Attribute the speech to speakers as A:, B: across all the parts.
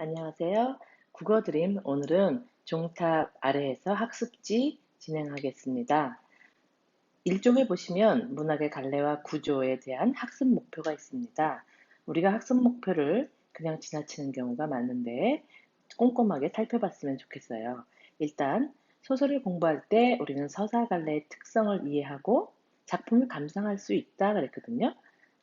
A: 안녕하세요. 국어 드림 오늘은 종탑 아래에서 학습지 진행하겠습니다. 1쪽에 보시면 문학의 갈래와 구조에 대한 학습 목표가 있습니다. 우리가 학습 목표를 그냥 지나치는 경우가 많은데 꼼꼼하게 살펴봤으면 좋겠어요. 일단 소설을 공부할 때 우리는 서사 갈래의 특성을 이해하고 작품을 감상할 수 있다 그랬거든요.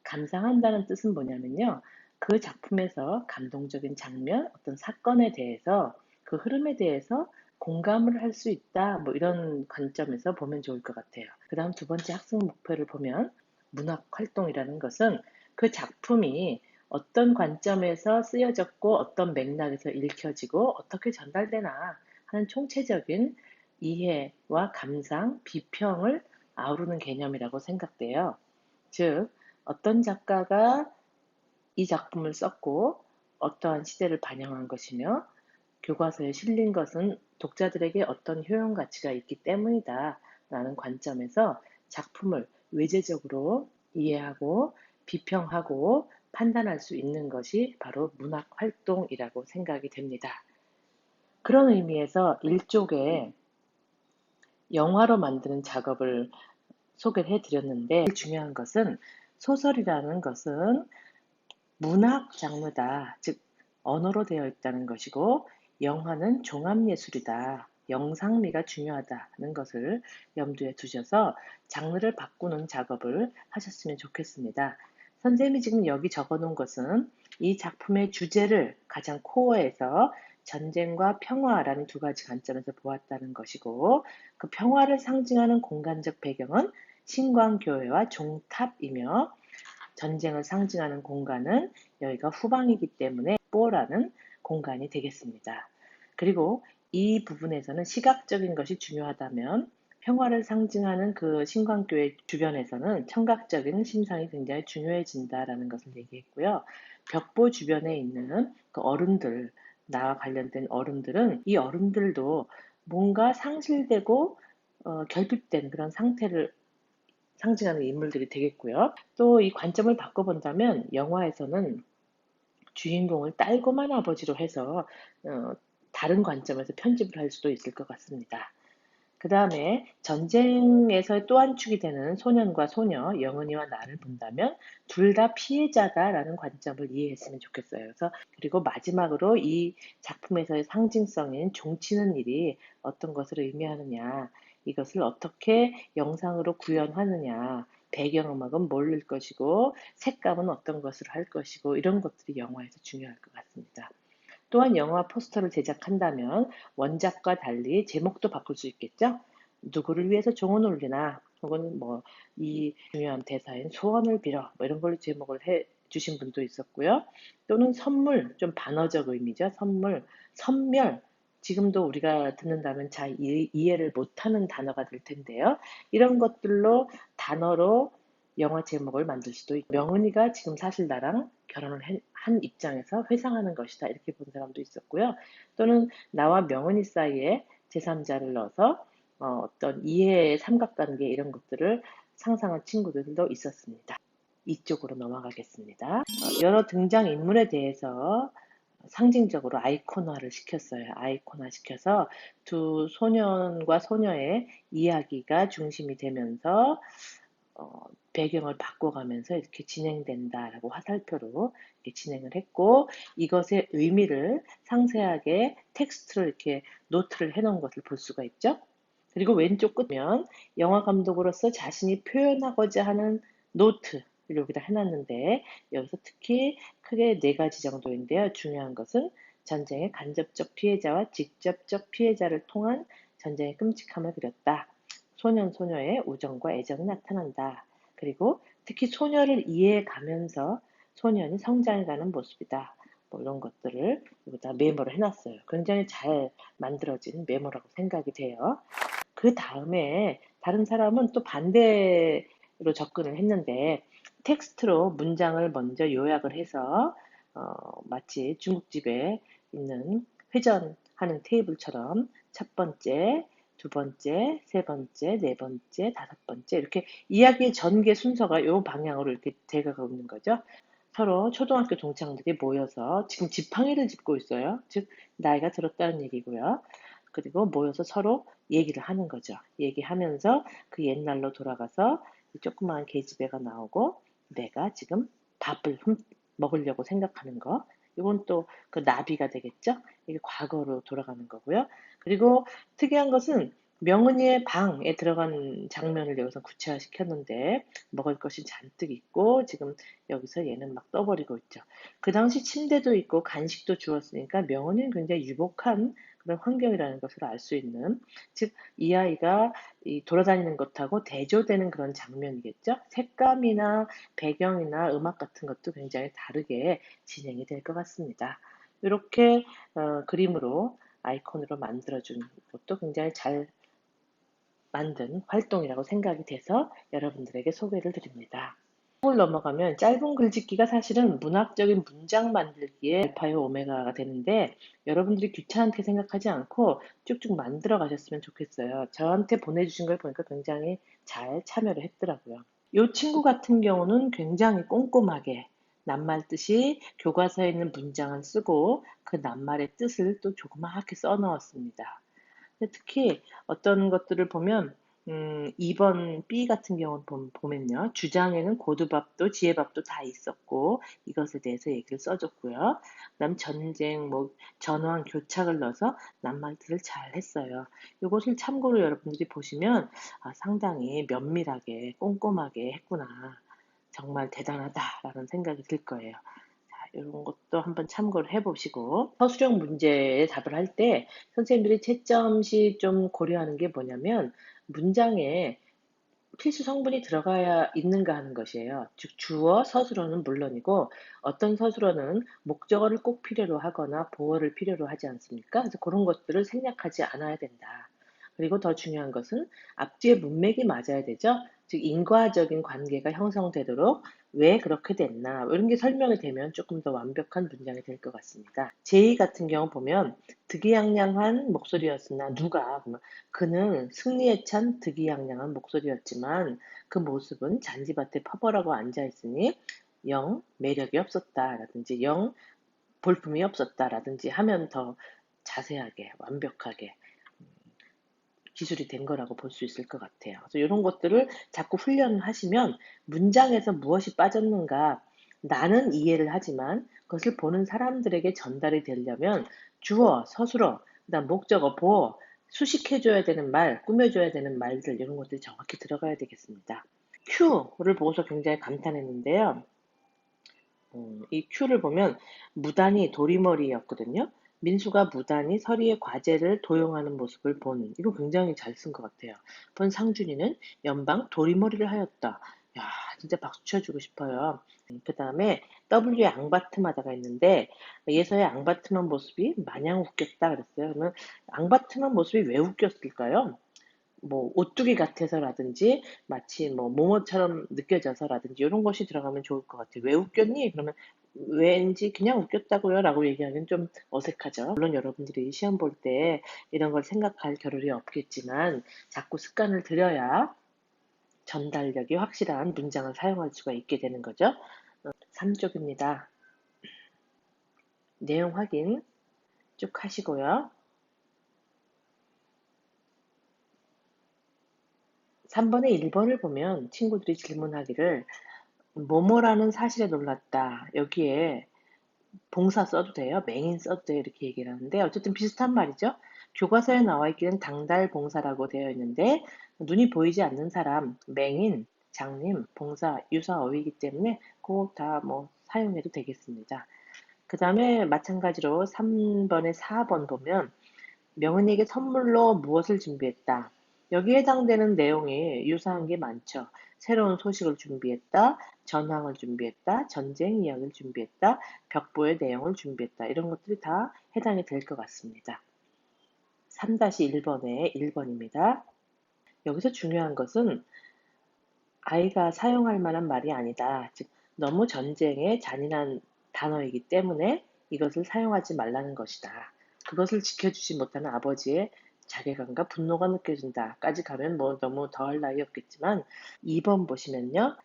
A: 감상한다는 뜻은 뭐냐면요. 그 작품에서 감동적인 장면, 어떤 사건에 대해서 그 흐름에 대해서 공감을 할 수 있다. 뭐 이런 관점에서 보면 좋을 것 같아요. 그다음 두 번째 학습 목표를 보면 문학 활동이라는 것은 그 작품이 어떤 관점에서 쓰여졌고 어떤 맥락에서 읽혀지고 어떻게 전달되나 하는 총체적인 이해와 감상, 비평을 아우르는 개념이라고 생각돼요. 즉, 어떤 작가가 이 작품을 썼고 어떠한 시대를 반영한 것이며 교과서에 실린 것은 독자들에게 어떤 효용 가치가 있기 때문이다 라는 관점에서 작품을 외제적으로 이해하고 비평하고 판단할 수 있는 것이 바로 문학 활동이라고 생각이 됩니다. 그런 의미에서 일종의 영화로 만드는 작업을 소개해 드렸는데 중요한 것은 소설이라는 것은 문학 장르다. 즉, 언어로 되어 있다는 것이고, 영화는 종합예술이다. 영상미가 중요하다는 것을 염두에 두셔서 장르를 바꾸는 작업을 하셨으면 좋겠습니다. 선생님이 지금 여기 적어 놓은 것은 이 작품의 주제를 가장 코어에서 전쟁과 평화라는 두 가지 관점에서 보았다는 것이고, 그 평화를 상징하는 공간적 배경은 신광교회와 종탑이며, 전쟁을 상징하는 공간은 여기가 후방이기 때문에 뽀라는 공간이 되겠습니다. 그리고 이 부분에서는 시각적인 것이 중요하다면 평화를 상징하는 그 신광교회 주변에서는 청각적인 심상이 굉장히 중요해진다라는 것을 얘기했고요. 벽보 주변에 있는 그 어른들, 나와 관련된 어른들은 이 어른들도 뭔가 상실되고 결핍된 그런 상태를 상징하는 인물들이 되겠고요. 또 이 관점을 바꿔본다면 영화에서는 주인공을 딸고만 아버지로 해서 다른 관점에서 편집을 할 수도 있을 것 같습니다. 그 다음에 전쟁에서 또 한 축이 되는 소년과 소녀, 영은이와 나를 본다면 둘 다 피해자다라는 관점을 이해했으면 좋겠어요. 그래서 그리고 마지막으로 이 작품에서의 상징성인 종치는 일이 어떤 것을 의미하느냐, 이것을 어떻게 영상으로 구현하느냐, 배경음악은 뭘 넣을 것이고 색감은 어떤 것을 할 것이고 이런 것들이 영화에서 중요할 것 같습니다. 또한 영화 포스터를 제작한다면 원작과 달리 제목도 바꿀 수 있겠죠? 누구를 위해서 종을 울리나 혹은 뭐 이 중요한 대사인 소원을 빌어 뭐 이런 걸로 제목을 해 주신 분도 있었고요. 또는 선물, 좀 반어적 의미죠. 선물, 선멸. 지금도 우리가 듣는다면 잘 이해를 못하는 단어가 될 텐데요. 이런 것들로 단어로 영화 제목을 만들 수도 있고, 명은이가 지금 사실 나랑 결혼을 한 입장에서 회상하는 것이다 이렇게 본 사람도 있었고요. 또는 나와 명은이 사이에 제3자를 넣어서 어떤 이해의 삼각관계 이런 것들을 상상한 친구들도 있었습니다. 이쪽으로 넘어가겠습니다. 여러 등장인물에 대해서 상징적으로 아이콘화를 시켰어요. 아이콘화 시켜서 두 소년과 소녀의 이야기가 중심이 되면서 배경을 바꿔가면서 이렇게 진행된다라고 화살표로 이렇게 진행을 했고, 이것의 의미를 상세하게 텍스트로 이렇게 노트를 해놓은 것을 볼 수가 있죠. 그리고 왼쪽 끝면 영화 감독으로서 자신이 표현하고자 하는 노트를 여기다 해놨는데, 여기서 특히 크게 네 가지 정도인데요. 중요한 것은 전쟁의 간접적 피해자와 직접적 피해자를 통한 전쟁의 끔찍함을 그렸다. 소년, 소녀의 우정과 애정이 나타난다. 그리고 특히 소녀를 이해해가면서 소년이 성장해가는 모습이다. 뭐 이런 것들을 여기다 메모를 해놨어요. 굉장히 잘 만들어진 메모라고 생각이 돼요. 그 다음에 다른 사람은 또 반대로 접근을 했는데 텍스트로 문장을 먼저 요약을 해서 마치 중국집에 있는 회전하는 테이블처럼 첫 번째, 두 번째, 세 번째, 네 번째, 다섯 번째 이렇게 이야기의 전개 순서가 이 방향으로 이렇게 돼가고 있는 거죠. 서로 초등학교 동창들이 모여서 지금 지팡이를 짚고 있어요. 즉, 나이가 들었다는 얘기고요. 그리고 모여서 서로 얘기를 하는 거죠. 얘기하면서 그 옛날로 돌아가서 이 조그마한 계집애가 나오고 내가 지금 밥을 먹으려고 생각하는 거. 이건 또 그 나비가 되겠죠? 이게 과거로 돌아가는 거고요. 그리고 특이한 것은 명은이의 방에 들어간 장면을 여기서 구체화시켰는데 먹을 것이 잔뜩 있고 지금 여기서 얘는 막 떠버리고 있죠. 그 당시 침대도 있고 간식도 주었으니까 명언이는 굉장히 유복한 그런 환경이라는 것을 알 수 있는, 즉, 이 아이가 이 돌아다니는 것하고 대조되는 그런 장면이겠죠. 색감이나 배경이나 음악 같은 것도 굉장히 다르게 진행이 될 것 같습니다. 이렇게 그림으로 아이콘으로 만들어준 것도 굉장히 잘 만든 활동이라고 생각이 돼서 여러분들에게 소개를 드립니다. 을 넘어가면 짧은 글짓기가 사실은 문학적인 문장 만들기에 알파요 오메가가 되는데 여러분들이 귀찮게 생각하지 않고 쭉쭉 만들어 가셨으면 좋겠어요. 저한테 보내주신 걸 보니까 굉장히 잘 참여를 했더라고요. 이 친구 같은 경우는 굉장히 꼼꼼하게 낱말 뜻이 교과서에 있는 문장을 쓰고 그 낱말의 뜻을 또 조그맣게 써 넣었습니다. 특히 어떤 것들을 보면 2번 B 같은 경우는 보면요. 주장에는 고두밥도 지혜밥도 다 있었고 이것에 대해서 얘기를 써줬고요. 그다음 전쟁, 뭐 전황, 교착을 넣어서 낱말들을 잘 했어요. 이것을 참고로 여러분들이 보시면 상당히 면밀하게 꼼꼼하게 했구나. 정말 대단하다라는 생각이 들 거예요. 이런 것도 한번 참고를 해보시고 서술형 문제에 답을 할 때 선생님들이 채점 시 좀 고려하는 게 뭐냐면 문장에 필수 성분이 들어가야 있는가 하는 것이에요. 즉 주어, 서술어는 물론이고 어떤 서술어는 목적어를 꼭 필요로 하거나 보어를 필요로 하지 않습니까? 그래서 그런 것들을 생략하지 않아야 된다. 그리고 더 중요한 것은 앞뒤의 문맥이 맞아야 되죠. 즉 인과적인 관계가 형성되도록 왜 그렇게 됐나 이런 게 설명이 되면 조금 더 완벽한 문장이 될 것 같습니다. 제2 같은 경우 보면 득이양양한 목소리였으나 누가 그는 승리에 찬 득이양양한 목소리였지만 그 모습은 잔디밭에 퍼벌하고 앉아있으니 영 매력이 없었다라든지 영 볼품이 없었다라든지 하면 더 자세하게 완벽하게 기술이 된 거라고 볼 수 있을 것 같아요. 그래서 이런 것들을 자꾸 훈련을 하시면 문장에서 무엇이 빠졌는가 나는 이해를 하지만 그것을 보는 사람들에게 전달이 되려면 주어, 서술어, 그다음 목적어, 보어, 수식해줘야 되는 말, 꾸며줘야 되는 말들 이런 것들이 정확히 들어가야 되겠습니다. Q를 보고서 굉장히 감탄했는데요. 이 Q를 보면 무단히 도리머리였거든요. 민수가 무단히 서리의 과제를 도용하는 모습을 본, 이거 굉장히 잘 쓴 것 같아요. 본 상준이는 연방 도리머리를 하였다. 야, 진짜 박수 쳐주고 싶어요. 그 다음에 W의 앙바트마다가 있는데 예서의 앙바트만 모습이 마냥 웃겼다 그랬어요. 그러면 앙바트만 모습이 왜 웃겼을까요? 뭐 오뚜기 같아서라든지 마치 뭐 모모처럼 느껴져서라든지 이런 것이 들어가면 좋을 것 같아요. 왜 웃겼니? 그러면 왠지 그냥 웃겼다고요 라고 얘기하기는 좀 어색하죠. 물론 여러분들이 시험 볼 때 이런 걸 생각할 겨를이 없겠지만 자꾸 습관을 들여야 전달력이 확실한 문장을 사용할 수가 있게 되는 거죠. 3쪽입니다. 내용 확인 쭉 하시고요. 3번에 1번을 보면 친구들이 질문하기를 뭐뭐라는 사실에 놀랐다. 여기에 봉사 써도 돼요. 맹인 써도 돼요. 이렇게 얘기를 하는데 어쨌든 비슷한 말이죠. 교과서에 나와 있기는 당달봉사라고 되어 있는데 눈이 보이지 않는 사람, 맹인, 장님, 봉사, 유사 어휘이기 때문에 꼭 다 뭐 사용해도 되겠습니다. 그 다음에 마찬가지로 3번에 4번 보면 명은이에게 선물로 무엇을 준비했다. 여기에 해당되는 내용이 유사한 게 많죠. 새로운 소식을 준비했다, 전황을 준비했다, 전쟁 이야기를 준비했다, 벽보의 내용을 준비했다. 이런 것들이 다 해당이 될 것 같습니다. 3-1번의 1번입니다. 여기서 중요한 것은 아이가 사용할 만한 말이 아니다. 즉, 너무 전쟁의 잔인한 단어이기 때문에 이것을 사용하지 말라는 것이다. 그것을 지켜주지 못하는 아버지의 자괴감과 분노가 느껴진다까지 가면 뭐 너무 더할 나위 없겠지만 2번 보시면요.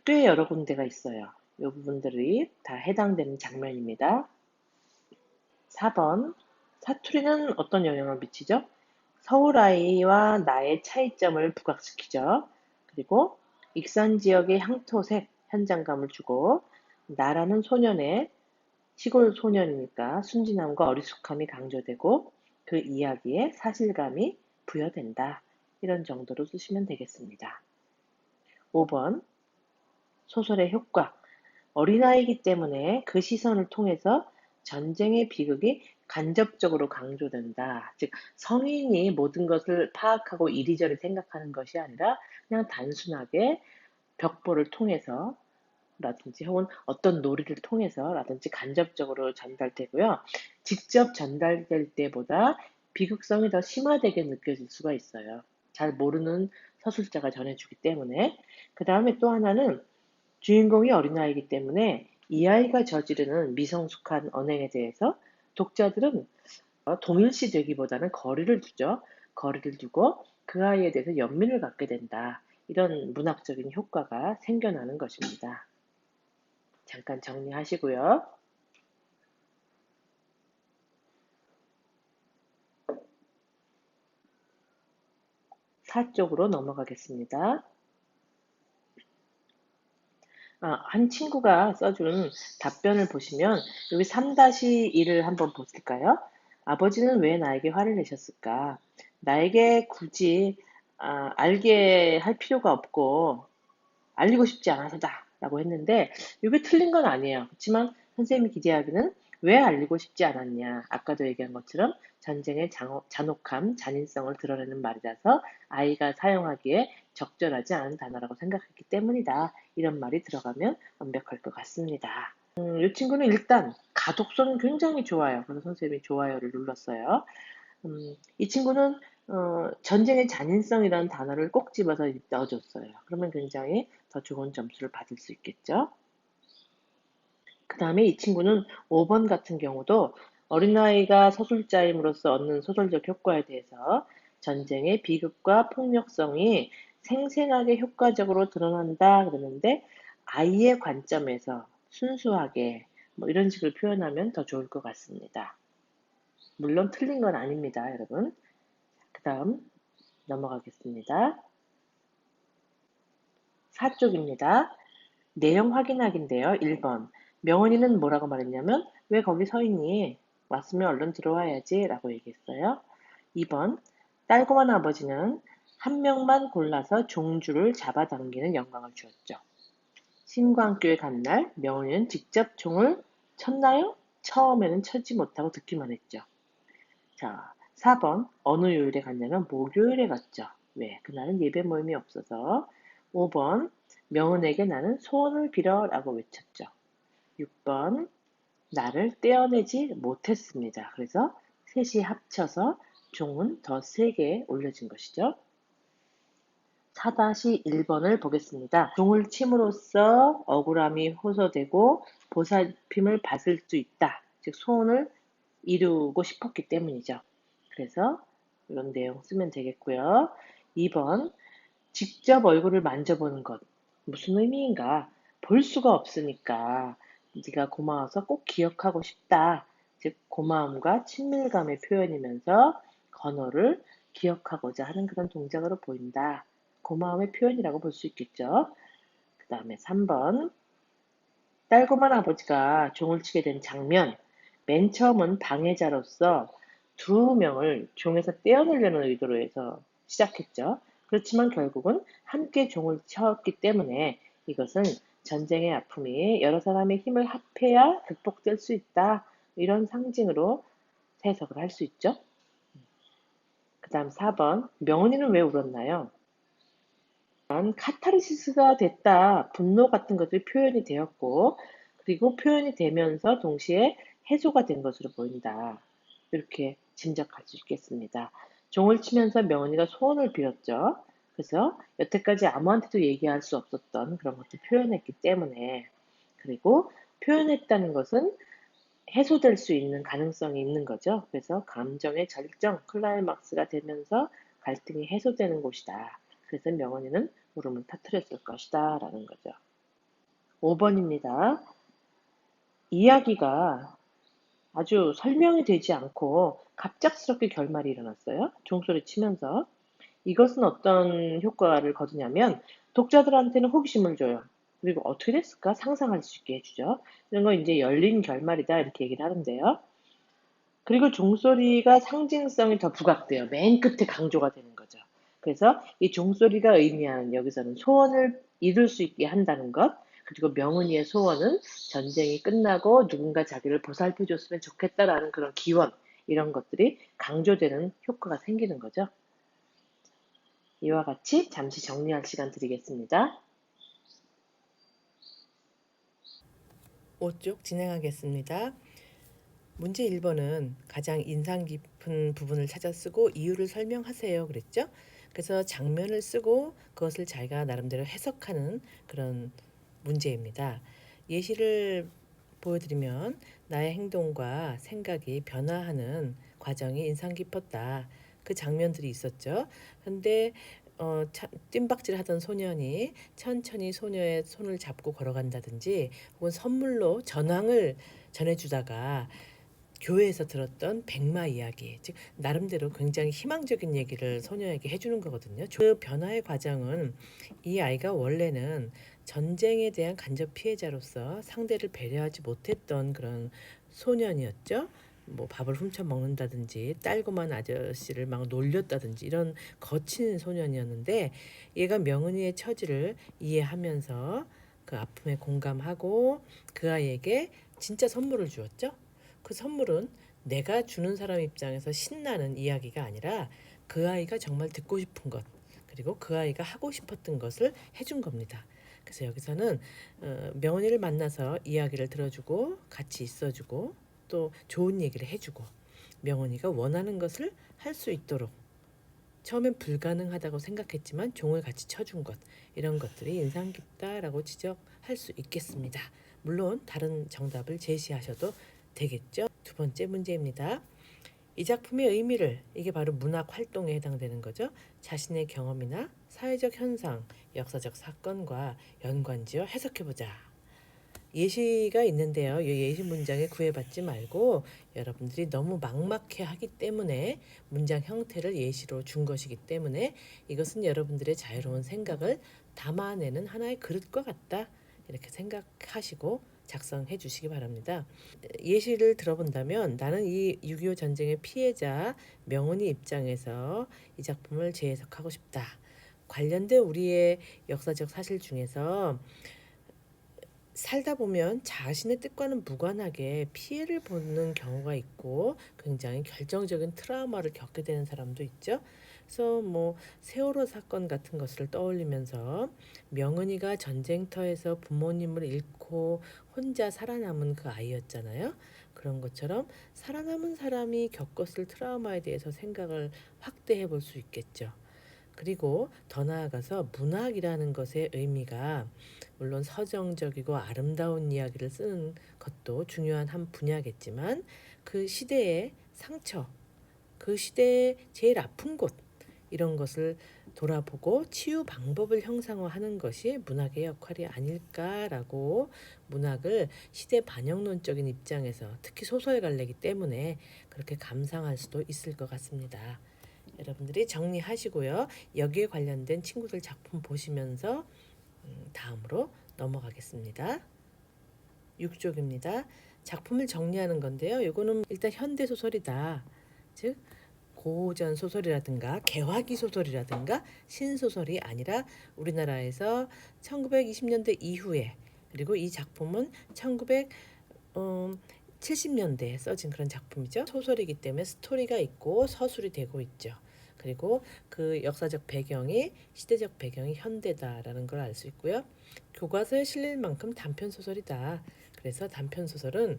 A: 꽤 여러 군데가 있어요. 이 부분들이 다 해당되는 장면입니다. 4번, 사투리는 어떤 영향을 미치죠? 서울 아이와 나의 차이점을 부각시키죠. 그리고 익산 지역의 향토색, 현장감을 주고 나라는 소년의 시골 소년이니까 순진함과 어리숙함이 강조되고 그 이야기에 사실감이 부여된다. 이런 정도로 쓰시면 되겠습니다. 5번, 소설의 효과. 어린아이이기 때문에 그 시선을 통해서 전쟁의 비극이 간접적으로 강조된다. 즉, 성인이 모든 것을 파악하고 이리저리 생각하는 것이 아니라 그냥 단순하게 벽보를 통해서 라든지 혹은 어떤 놀이를 통해서라든지 간접적으로 전달되고요. 직접 전달될 때보다 비극성이 더 심화되게 느껴질 수가 있어요. 잘 모르는 서술자가 전해주기 때문에. 그 다음에 또 하나는 주인공이 어린아이이기 때문에 이 아이가 저지르는 미성숙한 언행에 대해서 독자들은 동일시 되기보다는 거리를 두죠. 거리를 두고 그 아이에 대해서 연민을 갖게 된다. 이런 문학적인 효과가 생겨나는 것입니다. 잠깐 정리하시고요. 4쪽으로 넘어가겠습니다. 한 친구가 써준 답변을 보시면 여기 3-1을 한번 보실까요? 아버지는 왜 나에게 화를 내셨을까? 나에게 굳이 알게 할 필요가 없고 알리고 싶지 않아서다 라고 했는데 이게 틀린 건 아니에요. 그렇지만 선생님이 기대하기는 왜 알리고 싶지 않았냐. 아까도 얘기한 것처럼 전쟁의 잔혹함, 잔인성을 드러내는 말이라서 아이가 사용하기에 적절하지 않은 단어라고 생각했기 때문이다. 이런 말이 들어가면 완벽할 것 같습니다. 이 친구는 일단 가독성은 굉장히 좋아요. 그래서 선생님이 좋아요를 눌렀어요. 이 친구는 전쟁의 잔인성이라는 단어를 꼭 집어서 넣어줬어요. 그러면 굉장히 더 좋은 점수를 받을 수 있겠죠. 그 다음에 이 친구는 5번 같은 경우도 어린아이가 서술자임으로써 얻는 소설적 효과에 대해서 전쟁의 비극과 폭력성이 생생하게 효과적으로 드러난다 그러는데 아이의 관점에서 순수하게 뭐 이런 식으로 표현하면 더 좋을 것 같습니다. 물론 틀린 건 아닙니다, 여러분. 그 다음 넘어가겠습니다. 4쪽입니다. 내용 확인하기인데요. 1번. 명원이는 뭐라고 말했냐면 왜 거기 서 있니? 왔으면 얼른 들어와야지 라고 얘기했어요. 2번. 딸고만 아버지는 한 명만 골라서 종주를 잡아당기는 영광을 주었죠. 신광교에 간 날 명원이는 직접 종을 쳤나요? 처음에는 쳐지 못하고 듣기만 했죠. 자, 4번. 어느 요일에 갔냐면 목요일에 갔죠. 왜? 그날은 예배 모임이 없어서. 5번. 명은에게 나는 소원을 빌어 라고 외쳤죠. 6번. 나를 떼어내지 못했습니다. 그래서 셋이 합쳐서 종은 더 세게 올려진 것이죠. 4-1번을 보겠습니다. 종을 침으로써 억울함이 호소되고 보살핌을 받을 수 있다. 즉 소원을 이루고 싶었기 때문이죠. 그래서 이런 내용 쓰면 되겠고요. 2번, 직접 얼굴을 만져보는 것. 무슨 의미인가? 볼 수가 없으니까 네가 고마워서 꼭 기억하고 싶다. 즉 고마움과 친밀감의 표현이면서 건호를 기억하고자 하는 그런 동작으로 보인다. 고마움의 표현이라고 볼 수 있겠죠. 그 다음에 3번, 딸고만 아버지가 종을 치게 된 장면. 맨 처음은 방해자로서 2명을 종에서 떼어내려는 의도로 해서 시작했죠. 그렇지만 결국은 함께 종을 쳤기 때문에 이것은 전쟁의 아픔이 여러 사람의 힘을 합해야 극복될 수 있다. 이런 상징으로 해석을 할 수 있죠. 그 다음 4번. 명훈이는 왜 울었나요? 카타르시스가 됐다. 분노 같은 것들이 표현이 되었고, 그리고 표현이 되면서 동시에 해소가 된 것으로 보인다. 이렇게 짐작할 수 있겠습니다. 종을 치면서 명은이가 소원을 빌었죠. 그래서 여태까지 아무한테도 얘기할 수 없었던 그런 것도 표현했기 때문에, 그리고 표현했다는 것은 해소될 수 있는 가능성이 있는 거죠. 그래서 감정의 절정, 클라이막스가 되면서 갈등이 해소되는 곳이다. 그래서 명언이는 울음을 터뜨렸을 것이다 라는 거죠. 5번입니다. 이야기가 아주 설명이 되지 않고 갑작스럽게 결말이 일어났어요. 종소리 치면서. 이것은 어떤 효과를 거두냐면 독자들한테는 호기심을 줘요. 그리고 어떻게 됐을까 상상할 수 있게 해주죠. 이런 거 이제 열린 결말이다 이렇게 얘기를 하는데요. 그리고 종소리가 상징성이 더 부각돼요. 맨 끝에 강조가 되는 거죠. 그래서 이 종소리가 의미하는 여기서는 소원을 이룰 수 있게 한다는 것, 그리고 명은이의 소원은 전쟁이 끝나고 누군가 자기를 보살펴 줬으면 좋겠다라는 그런 기원, 이런 것들이 강조되는 효과가 생기는 거죠. 이와 같이 잠시 정리할 시간 드리겠습니다.
B: 5쪽 진행하겠습니다. 문제 1번은 가장 인상 깊은 부분을 찾아 쓰고 이유를 설명하세요. 그랬죠? 그래서 장면을 쓰고 그것을 자기가 나름대로 해석하는 그런 문제입니다. 예시를 보여드리면 나의 행동과 생각이 변화하는 과정이 인상 깊었다. 그 장면들이 있었죠. 근데 뜀박질하던 소년이 천천히 소녀의 손을 잡고 걸어간다든지 혹은 선물로 전황을 전해주다가 교회에서 들었던 백마 이야기, 즉 나름대로 굉장히 희망적인 얘기를 소녀에게 해주는 거거든요. 그 변화의 과정은 이 아이가 원래는 전쟁에 대한 간접 피해자로서 상대를 배려하지 못했던 그런 소년이었죠. 뭐 밥을 훔쳐 먹는다든지 딸고만 아저씨를 막 놀렸다든지 이런 거친 소년이었는데 얘가 명은이의 처지를 이해하면서 그 아픔에 공감하고 그 아이에게 진짜 선물을 주었죠. 그 선물은 내가 주는 사람 입장에서 신나는 이야기가 아니라 그 아이가 정말 듣고 싶은 것, 그리고 그 아이가 하고 싶었던 것을 해준 겁니다. 그래서 여기서는 명언이를 만나서 이야기를 들어주고 같이 있어주고 또 좋은 얘기를 해주고 명언이가 원하는 것을 할 수 있도록 처음엔 불가능하다고 생각했지만 종을 같이 쳐준 것, 이런 것들이 인상 깊다라고 지적할 수 있겠습니다. 물론 다른 정답을 제시하셔도 되겠죠. 두 번째 문제입니다. 이 작품의 의미를, 이게 바로 문학 활동에 해당되는 거죠. 자신의 경험이나 사회적 현상, 역사적 사건과 연관지어 해석해보자. 예시가 있는데요. 이 예시 문장에 구애받지 말고 여러분들이 너무 막막해 하기 때문에 문장 형태를 예시로 준 것이기 때문에 이것은 여러분들의 자유로운 생각을 담아내는 하나의 그릇과 같다. 이렇게 생각하시고 작성해 주시기 바랍니다. 예시를 들어본다면 나는 이 6.25 전쟁의 피해자 명은이 입장에서 이 작품을 재해석하고 싶다. 관련된 우리의 역사적 사실 중에서 살다 보면 자신의 뜻과는 무관하게 피해를 보는 경우가 있고 굉장히 결정적인 트라우마를 겪게 되는 사람도 있죠. 그래서 뭐 세월호 사건 같은 것을 떠올리면서 명은이가 전쟁터에서 부모님을 잃고 혼자 살아남은 그 아이였잖아요. 그런 것처럼 살아남은 사람이 겪었을 트라우마에 대해서 생각을 확대해 볼 수 있겠죠. 그리고 더 나아가서 문학이라는 것의 의미가 물론 서정적이고 아름다운 이야기를 쓰는 것도 중요한 한 분야겠지만 그 시대의 상처, 그 시대의 제일 아픈 곳, 이런 것을 돌아보고 치유 방법을 형상화하는 것이 문학의 역할이 아닐까라고, 문학을 시대 반영론적인 입장에서 특히 소설에 갈래기 때문에 그렇게 감상할 수도 있을 것 같습니다. 여러분들이 정리하시고요. 여기에 관련된 친구들 작품 보시면서 다음으로 넘어가겠습니다. 6쪽입니다. 작품을 정리하는 건데요. 이거는 일단 현대 소설이다. 즉 고전 소설이라든가 개화기 소설이라든가 신소설이 아니라 우리나라에서 1920년대 이후에, 그리고 이 작품은 1970년대에 써진 그런 작품이죠. 소설이기 때문에 스토리가 있고 서술이 되고 있죠. 그리고 그 역사적 배경이, 시대적 배경이 현대다라는 걸 알 수 있고요. 교과서에 실릴 만큼 단편 소설이다. 그래서 단편 소설은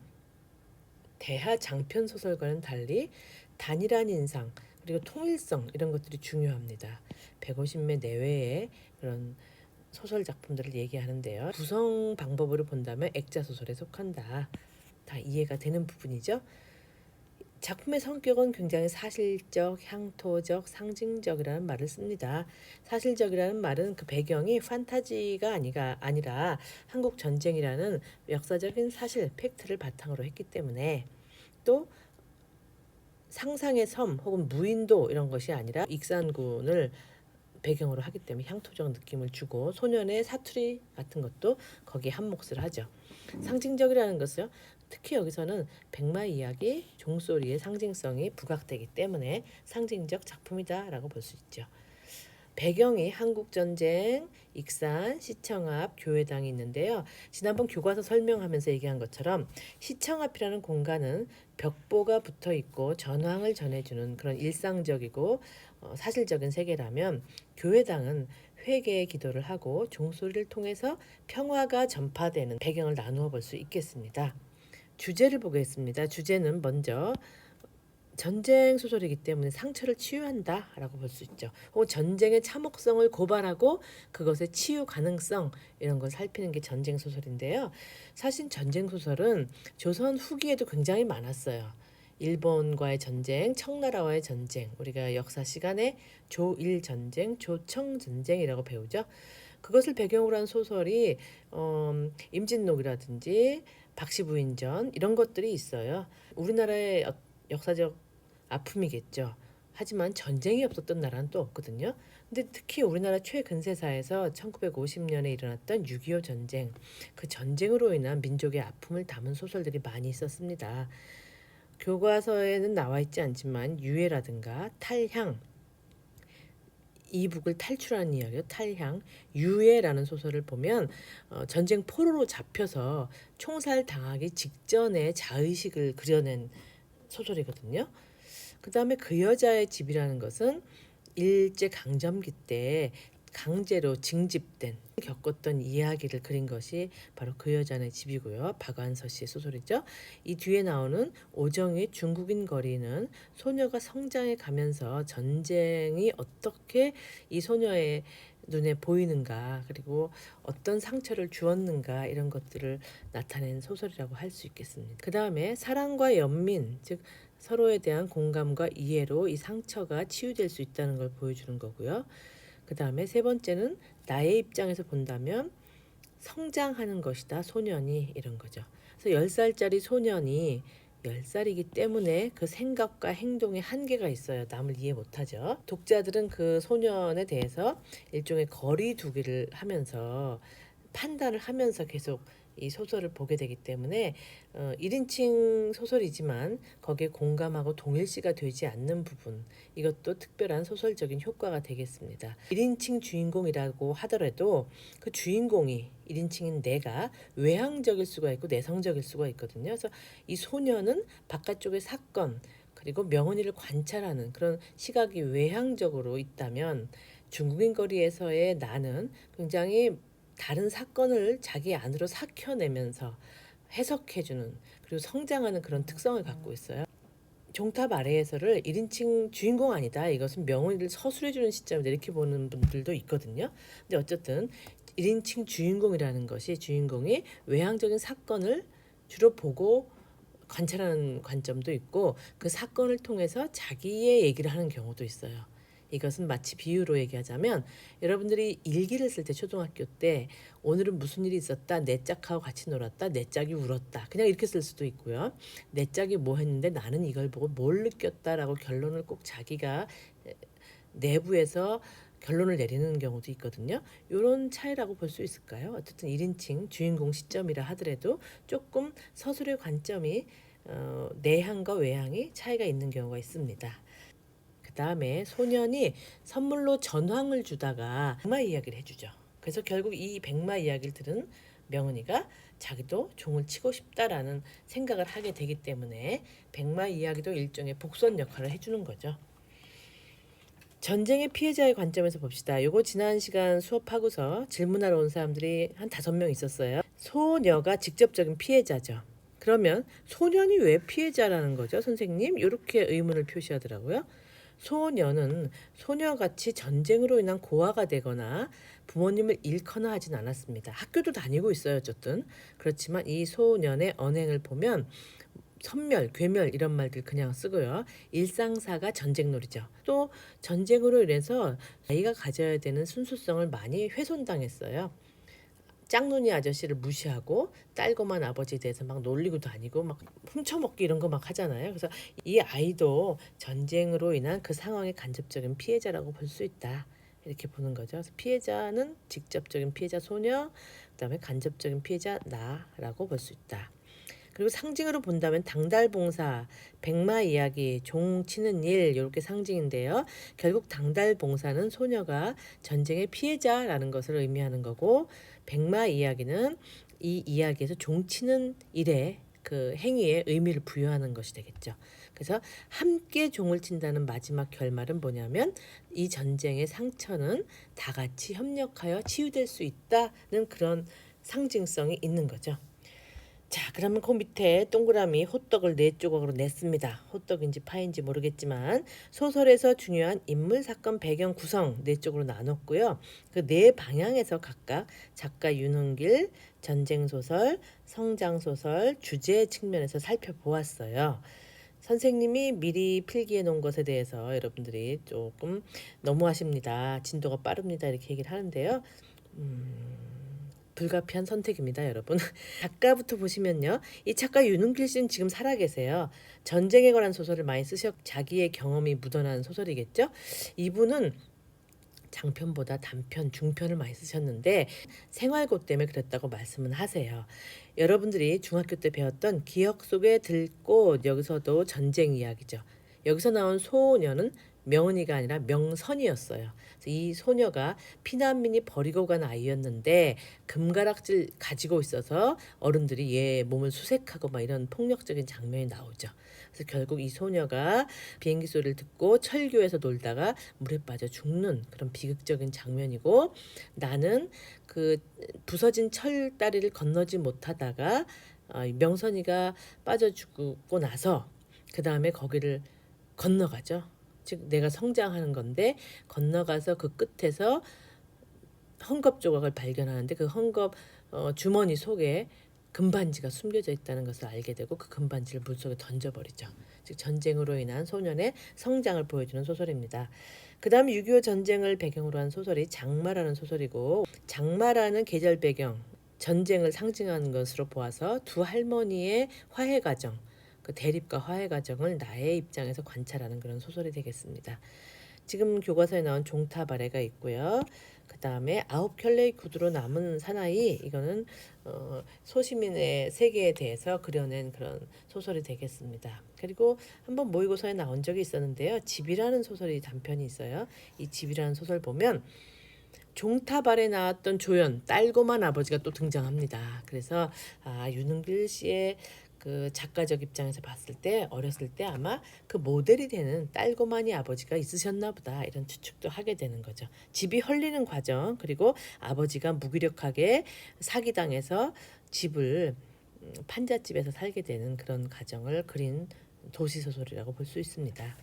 B: 대하 장편 소설과는 달리 단일한 인상 그리고 통일성, 이런 것들이 중요합니다. 150매 내외의 그런 소설 작품들을 얘기하는데요. 구성 방법으로 본다면 액자 소설에 속한다. 다 이해가 되는 부분이죠. 작품의 성격은 굉장히 사실적, 향토적, 상징적이라는 말을 씁니다. 사실적이라는 말은 그 배경이 판타지가 아니라 한국 전쟁이라는 역사적인 사실, 팩트를 바탕으로 했기 때문에, 또 상상의 섬 혹은 무인도 이런 것이 아니라 익산군을 배경으로 하기 때문에 향토적 느낌을 주고, 소년의 사투리 같은 것도 거기에 한 몫을 하죠. 상징적이라는 것은요, 특히 여기서는 백마 이야기, 종소리의 상징성이 부각되기 때문에 상징적 작품이다라고 볼 수 있죠. 배경이 한국전쟁, 익산, 시청 앞, 교회당이 있는데요. 지난번 교과서 설명하면서 얘기한 것처럼 시청 앞이라는 공간은 벽보가 붙어 있고 전황을 전해주는 그런 일상적이고 사실적인 세계라면, 교회당은 회개의 기도를 하고 종소리를 통해서 평화가 전파되는 배경을 나누어 볼 수 있겠습니다. 주제를 보겠습니다. 주제는 먼저 전쟁 소설이기 때문에 상처를 치유한다라고 볼 수 있죠. 혹은 전쟁의 참혹성을 고발하고 그것의 치유 가능성, 이런 걸 살피는 게 전쟁 소설인데요. 사실 전쟁 소설은 조선 후기에도 굉장히 많았어요. 일본과의 전쟁, 청나라와의 전쟁, 우리가 역사 시간에 조일 전쟁, 조청 전쟁이라고 배우죠. 그것을 배경으로 한 소설이 임진록이라든지 박시부인전 이런 것들이 있어요. 우리나라의 역사적 아픔이겠죠. 하지만 전쟁이 없었던 나라는 또 없거든요. 근데 특히 우리나라 최근세사에서 1950년에 일어났던 6.25 전쟁, 그 전쟁으로 인한 민족의 아픔을 담은 소설들이 많이 있었습니다. 교과서에는 나와 있지 않지만 유해라든가 탈향, 이북을 탈출하는 이야기요. 탈향, 유해라는 소설을 보면 전쟁 포로로 잡혀서 총살 당하기 직전에 자의식을 그려낸 소설이거든요. 그 다음에 그 여자의 집이라는 것은 일제 강점기 때 강제로 징집된 겪었던 이야기를 그린 것이 바로 그 여자의 집이고요. 박완서 씨의 소설이죠. 이 뒤에 나오는 오정의 중국인 거리는 소녀가 성장해 가면서 전쟁이 어떻게 이 소녀의 눈에 보이는가, 그리고 어떤 상처를 주었는가, 이런 것들을 나타낸 소설이라고 할 수 있겠습니다. 그 다음에 사랑과 연민, 즉 서로에 대한 공감과 이해로 이 상처가 치유될 수 있다는 걸 보여주는 거고요. 그 다음에 세 번째는 나의 입장에서 본다면 성장하는 것이다, 소년이, 이런 거죠. 그래서 10살짜리 소년이 10살이기 때문에 그 생각과 행동에 한계가 있어요. 남을 이해 못하죠. 독자들은 그 소년에 대해서 일종의 거리 두기를 하면서 판단을 하면서 계속 이 소설을 보게 되기 때문에 1인칭 소설이지만 거기에 공감하고 동일시가 되지 않는 부분, 이것도 특별한 소설적인 효과가 되겠습니다. 1인칭 주인공이라고 하더라도 그 주인공이 1인칭인 내가 외향적일 수가 있고 내성적일 수가 있거든요. 그래서 이 소녀는 바깥쪽의 사건 그리고 명언이를 관찰하는 그런 시각이 외향적으로 있다면, 중국인 거리에서의 나는 굉장히 다른 사건을 자기 안으로 삭혀내면서 해석해주는, 그리고 성장하는 그런 특성을 갖고 있어요. 종탑 아래에서를 1인칭 주인공 아니다, 이것은 명언을 서술해주는 시점이다, 이렇게 보는 분들도 있거든요. 근데 어쨌든 1인칭 주인공이라는 것이, 주인공이 외향적인 사건을 주로 보고 관찰하는 관점도 있고 그 사건을 통해서 자기의 얘기를 하는 경우도 있어요. 이것은 마치 비유로 얘기하자면, 여러분들이 일기를 쓸 때 초등학교 때 오늘은 무슨 일이 있었다, 내 짝하고 같이 놀았다, 내 짝이 울었다, 그냥 이렇게 쓸 수도 있고요. 내 짝이 뭐 했는데 나는 이걸 보고 뭘 느꼈다라고 결론을 꼭 자기가 내부에서 결론을 내리는 경우도 있거든요. 이런 차이라고 볼 수 있을까요? 어쨌든 1인칭 주인공 시점이라 하더라도 조금 서술의 관점이 내향과 외향이 차이가 있는 경우가 있습니다. 그 다음에 소년이 선물로 전황을 주다가 백마 이야기를 해주죠. 그래서 결국 이 백마 이야기를 들은 명은이가 자기도 종을 치고 싶다라는 생각을 하게 되기 때문에 백마 이야기도 일종의 복선 역할을 해주는 거죠. 전쟁의 피해자의 관점에서 봅시다. 요거 지난 시간 수업하고서 질문하러 온 사람들이 한 5명 있었어요. 소녀가 직접적인 피해자죠. 그러면 소년이 왜 피해자라는 거죠, 선생님? 이렇게 의문을 표시하더라고요. 소녀는 소녀같이 전쟁으로 인한 고아가 되거나 부모님을 잃거나 하진 않았습니다. 학교도 다니고 있어요, 어쨌든. 그렇지만 이 소년의 언행을 보면 섬멸, 괴멸 이런 말들 그냥 쓰고요. 일상사가 전쟁놀이죠. 또 전쟁으로 인해서 아이가 가져야 되는 순수성을 많이 훼손당했어요. 짝눈이 아저씨를 무시하고 딸고만 아버지에 대해서 막 놀리고 다니고 막 훔쳐먹기 이런 거 막 하잖아요. 그래서 이 아이도 전쟁으로 인한 그 상황의 간접적인 피해자라고 볼 수 있다. 이렇게 보는 거죠. 그래서 피해자는 직접적인 피해자 소녀, 그다음에 간접적인 피해자 나라고 볼 수 있다. 그리고 상징으로 본다면 당달봉사, 백마 이야기, 종 치는 일 이렇게 상징인데요. 결국 당달봉사는 소녀가 전쟁의 피해자라는 것을 의미하는 거고, 백마 이야기는 이 이야기에서 종 치는 일에 그 행위에 의미를 부여하는 것이 되겠죠. 그래서 함께 종을 친다는 마지막 결말은 뭐냐면 이 전쟁의 상처는 다 같이 협력하여 치유될 수 있다는 그런 상징성이 있는 거죠. 자, 그러면 그 밑에 동그라미 호떡을 4조각으로 냈습니다. 호떡인지 파인지 모르겠지만 소설에서 중요한 인물, 사건, 배경, 구성 4쪽으로 나눴고요. 그 4방향에서 각각 작가 윤은길, 전쟁소설, 성장소설, 주제 측면에서 살펴보았어요. 선생님이 미리 필기해 놓은 것에 대해서 여러분들이 조금 너무하십니다. 진도가 빠릅니다. 이렇게 얘기를 하는데요. 불가피한 선택입니다, 여러분. 작가부터 보시면요. 이 작가 윤은길 씨는 지금 살아계세요. 전쟁에 관한 소설을 많이 쓰셨, 자기의 경험이 묻어난 소설이겠죠. 이분은 장편보다 단편, 중편을 많이 쓰셨는데 생활고 때문에 그랬다고 말씀은 하세요. 여러분들이 중학교 때 배웠던 기억 속의 들꽃, 여기서도 전쟁 이야기죠. 여기서 나온 소녀는 명은이가 아니라 명선이었어요. 그래서 이 소녀가 피난민이 버리고 간 아이였는데 금가락질 가지고 있어서 어른들이 얘 몸을 수색하고 막 이런 폭력적인 장면이 나오죠. 그래서 결국 이 소녀가 비행기 소리를 듣고 철교에서 놀다가 물에 빠져 죽는 그런 비극적인 장면이고, 나는 그 부서진 철다리를 건너지 못하다가 명선이가 빠져 죽고 나서 그 다음에 거기를 건너가죠. 즉 내가 성장하는 건데 건너가서 그 끝에서 헝겊 조각을 발견하는데 그 헝겊 주머니 속에 금반지가 숨겨져 있다는 것을 알게 되고 그 금반지를 물속에 던져버리죠. 즉 전쟁으로 인한 소년의 성장을 보여주는 소설입니다. 그 다음에 6.25 전쟁을 배경으로 한 소설이 장마라는 소설이고, 장마라는 계절 배경, 전쟁을 상징하는 것으로 보아서 두 할머니의 화해 과정, 그 대립과 화해 과정을 나의 입장에서 관찰하는 그런 소설이 되겠습니다. 지금 교과서에 나온 종탑 아래가 있고요. 그 다음에 9켤레의 구두로 남은 사나이, 이거는 소시민의 세계에 대해서 그려낸 그런 소설이 되겠습니다. 그리고 한번 모의고사에 나온 적이 있었는데요. 집이라는 소설이 단편이 있어요. 이 집이라는 소설 보면 종탑 아래 나왔던 조연, 딸고만 아버지가 또 등장합니다. 그래서 윤은길 씨의 그 작가적 입장에서 봤을 때 어렸을 때 아마 그 모델이 되는 딸고만이 아버지가 있으셨나 보다 이런 추측도 하게 되는 거죠. 집이 헐리는 과정, 그리고 아버지가 무기력하게 사기당해서 집을 판잣집에서 살게 되는 그런 과정을 그린 도시소설이라고 볼 수 있습니다.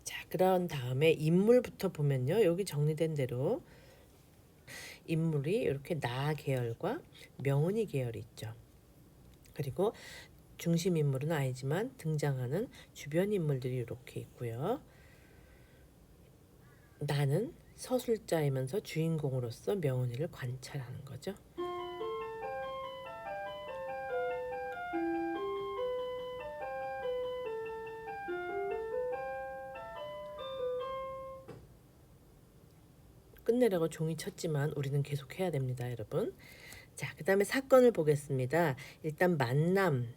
B: 자, 그런 다음에 인물부터 보면요. 여기 정리된 대로 인물이 이렇게 나 계열과 명은이 계열이 있죠. 그리고 중심 인물은 아니지만 등장하는 주변 인물들이 이렇게 있고요. 나는 서술자이면서 주인공으로서 명은이를 관찰하는 거죠. 끝내라고 종이 쳤지만 우리는 계속 해야 됩니다, 여러분. 자, 그 다음에 사건을 보겠습니다. 일단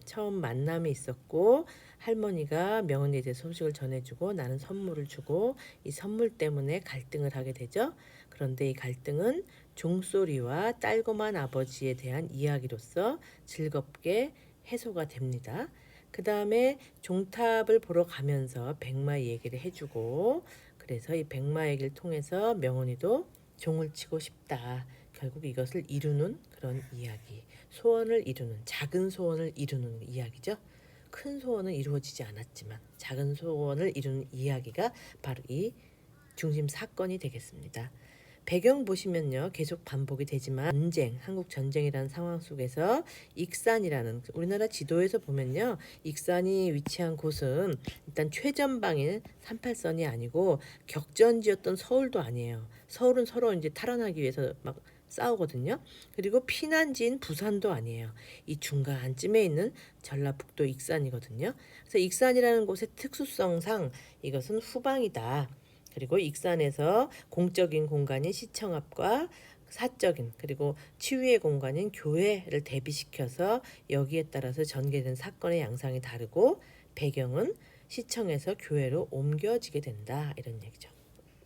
B: 처음 만남이 있었고 할머니가 명은이에 대해 소식을 전해주고 나는 선물을 주고 이 선물 때문에 갈등을 하게 되죠. 그런데 이 갈등은 종소리와 딸고만 아버지에 대한 이야기로서 즐겁게 해소가 됩니다. 그 다음에 종탑을 보러 가면서 백마 얘기를 해주고, 그래서 이 백마 얘기를 통해서 명은이도 종을 치고 싶다. 결국 이것을 이루는 그런 이야기, 소원을 이루는, 작은 소원을 이루는 이야기죠. 큰 소원은 이루어지지 않았지만 작은 소원을 이루는 이야기가 바로 이 중심 사건이 되겠습니다. 배경 보시면요. 계속 반복이 되지만 전쟁, 한국 전쟁이라는 상황 속에서 익산이라는 우리나라 지도에서 보면요. 익산이 위치한 곳은 일단 최전방인 38선이 아니고 격전지였던 서울도 아니에요. 서울은 서로 이제 탈환하기 위해서 막 싸우거든요. 그리고 피난지인 부산도 아니에요. 이 중간쯤에 있는 전라북도 익산이거든요. 그래서 익산이라는 곳의 특수성상 이것은 후방이다. 그리고 익산에서 공적인 공간인 시청 앞과 사적인 그리고 치유의 공간인 교회를 대비시켜서 여기에 따라서 전개된 사건의 양상이 다르고 배경은 시청에서 교회로 옮겨지게 된다 이런 얘기죠.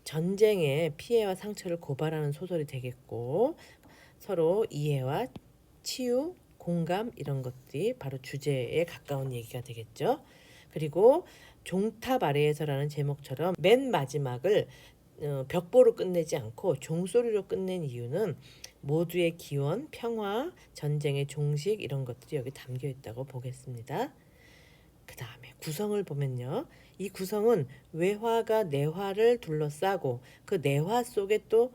B: 전쟁의 피해와 상처를 고발하는 소설이 되겠고 서로 이해와 치유, 공감 이런 것들이 바로 주제에 가까운 얘기가 되겠죠. 그리고 종탑 아래에서라는 제목처럼 맨 마지막을 벽보로 끝내지 않고 종소리로 끝낸 이유는 모두의 기원, 평화, 전쟁의 종식 이런 것들이 여기 담겨 있다고 보겠습니다. 그 다음에 구성을 보면요. 이 구성은 외화가 내화를 둘러싸고 그 내화 속에 또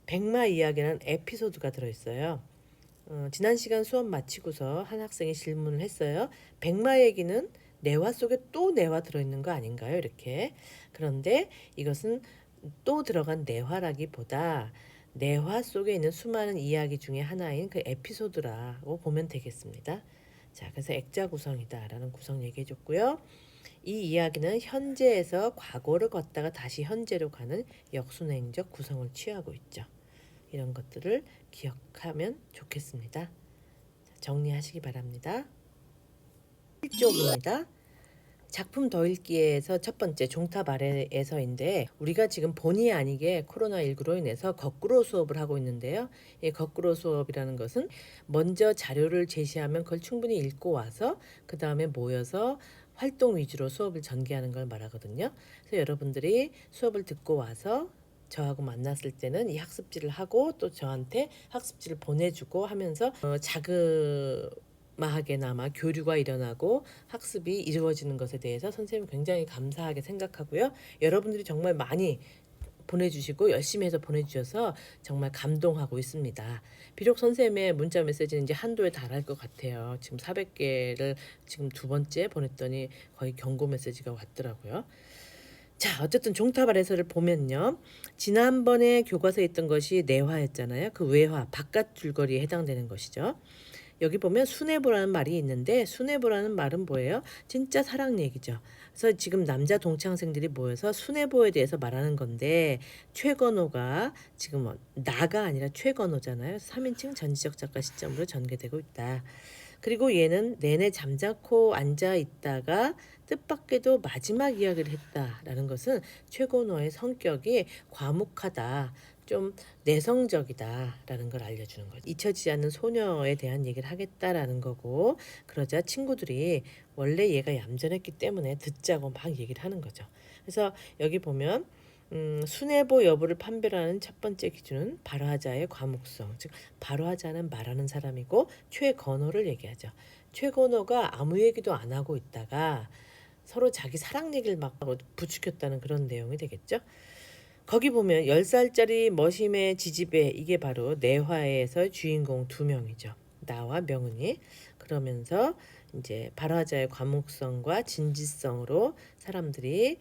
B: 백마 이야기라는 에피소드가 들어있어요. 지난 시간 수업 마치고서 한 학생이 질문을 했어요. 백마 얘기는 내화 속에 또 내화 들어있는 거 아닌가요? 이렇게. 그런데 이것은 또 들어간 내화라기보다 내화 속에 있는 수많은 이야기 중에 하나인 그 에피소드라고 보면 되겠습니다. 자, 그래서 액자 구성이다라는 구성 얘기해 줬고요. 이 이야기는 현재에서 과거를 걷다가 다시 현재로 가는 역순행적 구성을 취하고 있죠. 이런 것들을 기억하면 좋겠습니다. 정리하시기 바랍니다. 1쪽입니다. 작품 더 읽기에서 첫 번째 종탑 아래에서인데 우리가 지금 본의 아니게 코로나19로 인해서 거꾸로 수업을 하고 있는데요. 이 거꾸로 수업이라는 것은 먼저 자료를 제시하면 그걸 충분히 읽고 와서 그 다음에 모여서 활동 위주로 수업을 전개하는 걸 말하거든요. 그래서 여러분들이 수업을 듣고 와서 저하고 만났을 때는 이 학습지를 하고 또 저한테 학습지를 보내주고 하면서 자그마하게나마 교류가 일어나고 학습이 이루어지는 것에 대해서 선생님이 굉장히 감사하게 생각하고요. 여러분들이 정말 많이 보내주시고 열심히 해서 보내주셔서 정말 감동하고 있습니다. 비록 선생님의 문자 메시지는 이제 한도에 달할 것 같아요. 지금 400개를 지금 두 번째 보냈더니 거의 경고 메시지가 왔더라고요. 자, 어쨌든 종탑 아래서를 보면요. 지난번에 교과서에 있던 것이 내화였잖아요. 그 외화, 바깥 줄거리에 해당되는 것이죠. 여기 보면 순애보라는 말이 있는데 순애보라는 말은 뭐예요? 진짜 사랑 얘기죠. 그래서 지금 남자 동창생들이 모여서 순애보에 대해서 말하는 건데 최건호가 지금 나가 아니라 최건호잖아요. 3인칭 전지적 작가 시점으로 전개되고 있다. 그리고 얘는 내내 잠자코 앉아 있다가 뜻밖에도 마지막 이야기를 했다라는 것은 최건호의 성격이 과묵하다. 좀 내성적이다라는 걸 알려주는 거죠. 잊혀지지 않는 소녀에 대한 얘기를 하겠다라는 거고 그러자 친구들이 원래 얘가 얌전했기 때문에 듣자고 막 얘기를 하는 거죠. 그래서 여기 보면 순애보 여부를 판별하는 첫 번째 기준은 발화자의 과묵성, 즉 발화자는 말하는 사람이고 최건호를 얘기하죠. 최건호가 아무 얘기도 안 하고 있다가 서로 자기 사랑 얘기를 막 부추겼다는 그런 내용이 되겠죠. 거기 보면 10살짜리 머심의 지지배 이게 바로 내화에서 주인공 두 명이죠. 나와 명은이. 그러면서 이제 발화자의 과묵성과 진지성으로 사람들이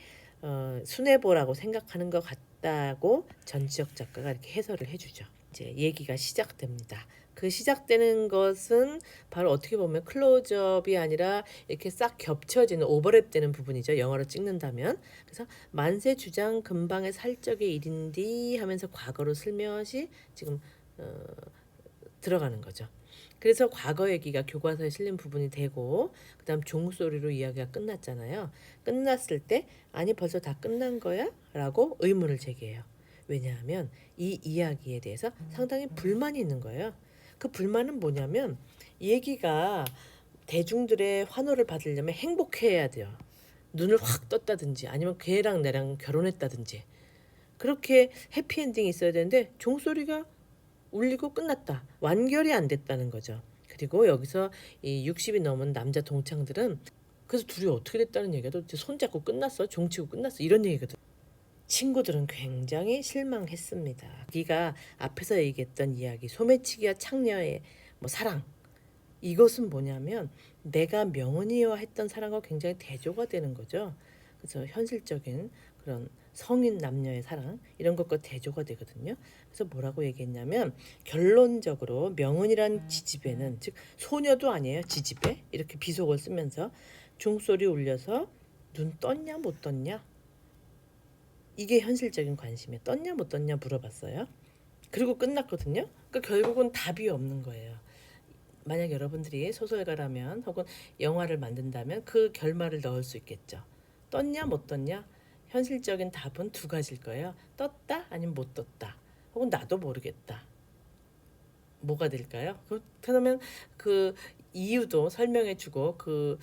B: 순애보라고 생각하는 것 같다고 전지적 작가가 이렇게 해설을 해주죠. 이제 얘기가 시작됩니다. 그 시작되는 것은 바로 어떻게 보면 클로즈업이 아니라 이렇게 싹 겹쳐지는 오버랩되는 부분이죠. 영어로 찍는다면. 그래서 만세 주장 근방의 살적의 일인디 하면서 과거로 슬며시 지금 들어가는 거죠. 그래서 과거 얘기가 교과서에 실린 부분이 되고 그다음 종소리로 이야기가 끝났잖아요. 끝났을 때 아니 벌써 다 끝난 거야? 라고 의문을 제기해요. 왜냐하면 이 이야기에 대해서 상당히 불만이 있는 거예요. 그 불만은 뭐냐면 얘기가 대중들의 환호를 받으려면 행복해야 돼요. 눈을 확 떴다든지 아니면 걔랑 나랑 결혼했다든지 그렇게 해피엔딩이 있어야 되는데 종소리가 울리고 끝났다. 완결이 안 됐다는 거죠. 그리고 여기서 이 60이 넘은 남자 동창들은 그래서 둘이 어떻게 됐다는 얘기가 도대체 손잡고 끝났어? 종치고 끝났어? 이런 얘기거든. 친구들은 굉장히 실망했습니다. 자기가 앞에서 얘기했던 이야기, 소매치기와 창녀의 사랑, 이것은 뭐냐면 내가 명은이와 했던 사랑과 굉장히 대조가 되는 거죠. 그래서 현실적인 그런 성인 남녀의 사랑 이런 것과 대조가 되거든요. 그래서 뭐라고 얘기했냐면 결론적으로 명은이란 지지배는, 즉 소녀도 아니에요, 지지배, 이렇게 비속어를 쓰면서 종소리 울려서 눈 떴냐 못 떴냐, 이게 현실적인 관심이에요. 떴냐 못 떴냐 물어봤어요. 그리고 끝났거든요. 그러니까 결국은 답이 없는 거예요. 만약 여러분들이 소설가라면 혹은 영화를 만든다면 그 결말을 넣을 수 있겠죠. 떴냐 못 떴냐, 현실적인 답은 두 가지일 거예요. 떴다 아니면 못 떴다, 혹은 나도 모르겠다. 뭐가 될까요? 그러면 그 이유도 설명해주고 그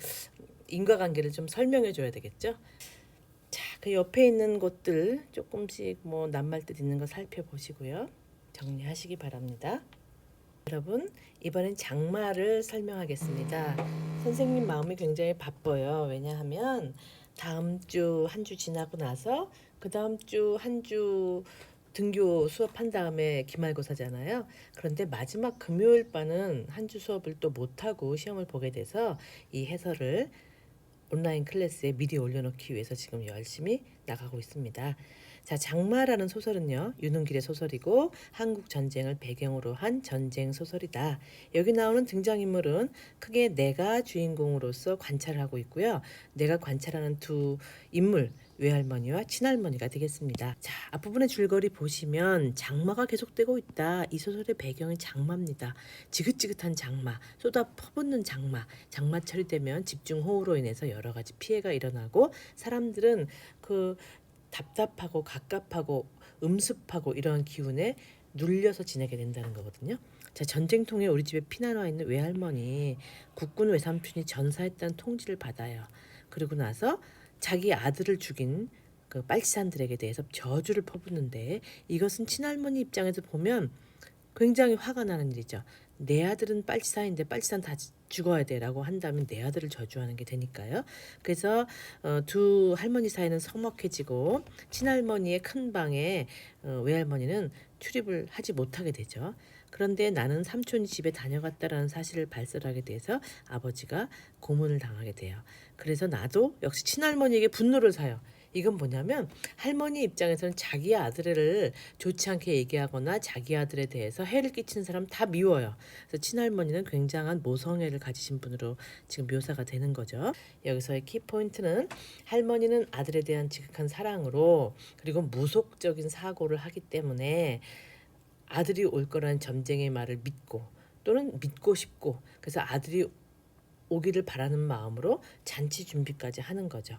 B: 인과관계를 좀 설명해줘야 되겠죠. 자, 그 옆에 있는 곳들 조금씩 낱말뜻 있는 거 살펴보시고요. 정리하시기 바랍니다. 여러분, 이번엔 장마를 설명하겠습니다. 선생님 마음이 굉장히 바빠요. 왜냐하면 다음 주 한 주 지나고 나서 그 다음 주 한 주 등교 수업한 다음에 기말고사잖아요. 그런데 마지막 금요일 바는 한 주 수업을 또 못하고 시험을 보게 돼서 이 해설을 온라인 클래스에 미리 올려놓기 위해서 지금 열심히 나가고 있습니다. 자, 장마라는 소설은요, 윤은길의 소설이고 한국 전쟁을 배경으로 한 전쟁 소설이다. 여기 나오는 등장인물은 크게 내가 주인공으로서 관찰을 하고 있고요. 내가 관찰하는 두 인물, 외할머니와 친할머니가 되겠습니다. 자, 앞부분의 줄거리 보시면 장마가 계속되고 있다. 이 소설의 배경이 장마입니다. 지긋지긋한 장마, 쏟아 퍼붓는 장마, 장마철이 되면 집중호우로 인해서 여러 가지 피해가 일어나고 사람들은 그 답답하고 갑갑하고 음습하고 이런 기운에 눌려서 지내게 된다는 거거든요. 자, 전쟁통에 우리 집에 피난 와 있는 외할머니, 국군 외삼촌이 전사했다는 통지를 받아요. 그리고 나서 자기 아들을 죽인 그 빨치산들에게 대해서 저주를 퍼붓는데, 이것은 친할머니 입장에서 보면 굉장히 화가 나는 일이죠. 내 아들은 빨치산인데 빨치산 다 죽어야 돼라고 한다면 내 아들을 저주하는 게 되니까요. 그래서 두 할머니 사이는 서먹해지고 친할머니의 큰 방에 외할머니는 출입을 하지 못하게 되죠. 그런데 나는 삼촌이 집에 다녀갔다라는 사실을 발설하게 돼서 아버지가 고문을 당하게 돼요. 그래서 나도 역시 친할머니에게 분노를 사요. 이건 뭐냐면 할머니 입장에서는 자기 아들을 좋지 않게 얘기하거나 자기 아들에 대해서 해를 끼치는 사람 다 미워요. 그래서 친할머니는 굉장한 모성애를 가지신 분으로 지금 묘사가 되는 거죠. 여기서의 키포인트는 할머니는 아들에 대한 지극한 사랑으로 그리고 무속적인 사고를 하기 때문에 아들이 올 거라는 점쟁이의 말을 믿고 또는 믿고 싶고, 그래서 아들이 오기를 바라는 마음으로 잔치 준비까지 하는 거죠.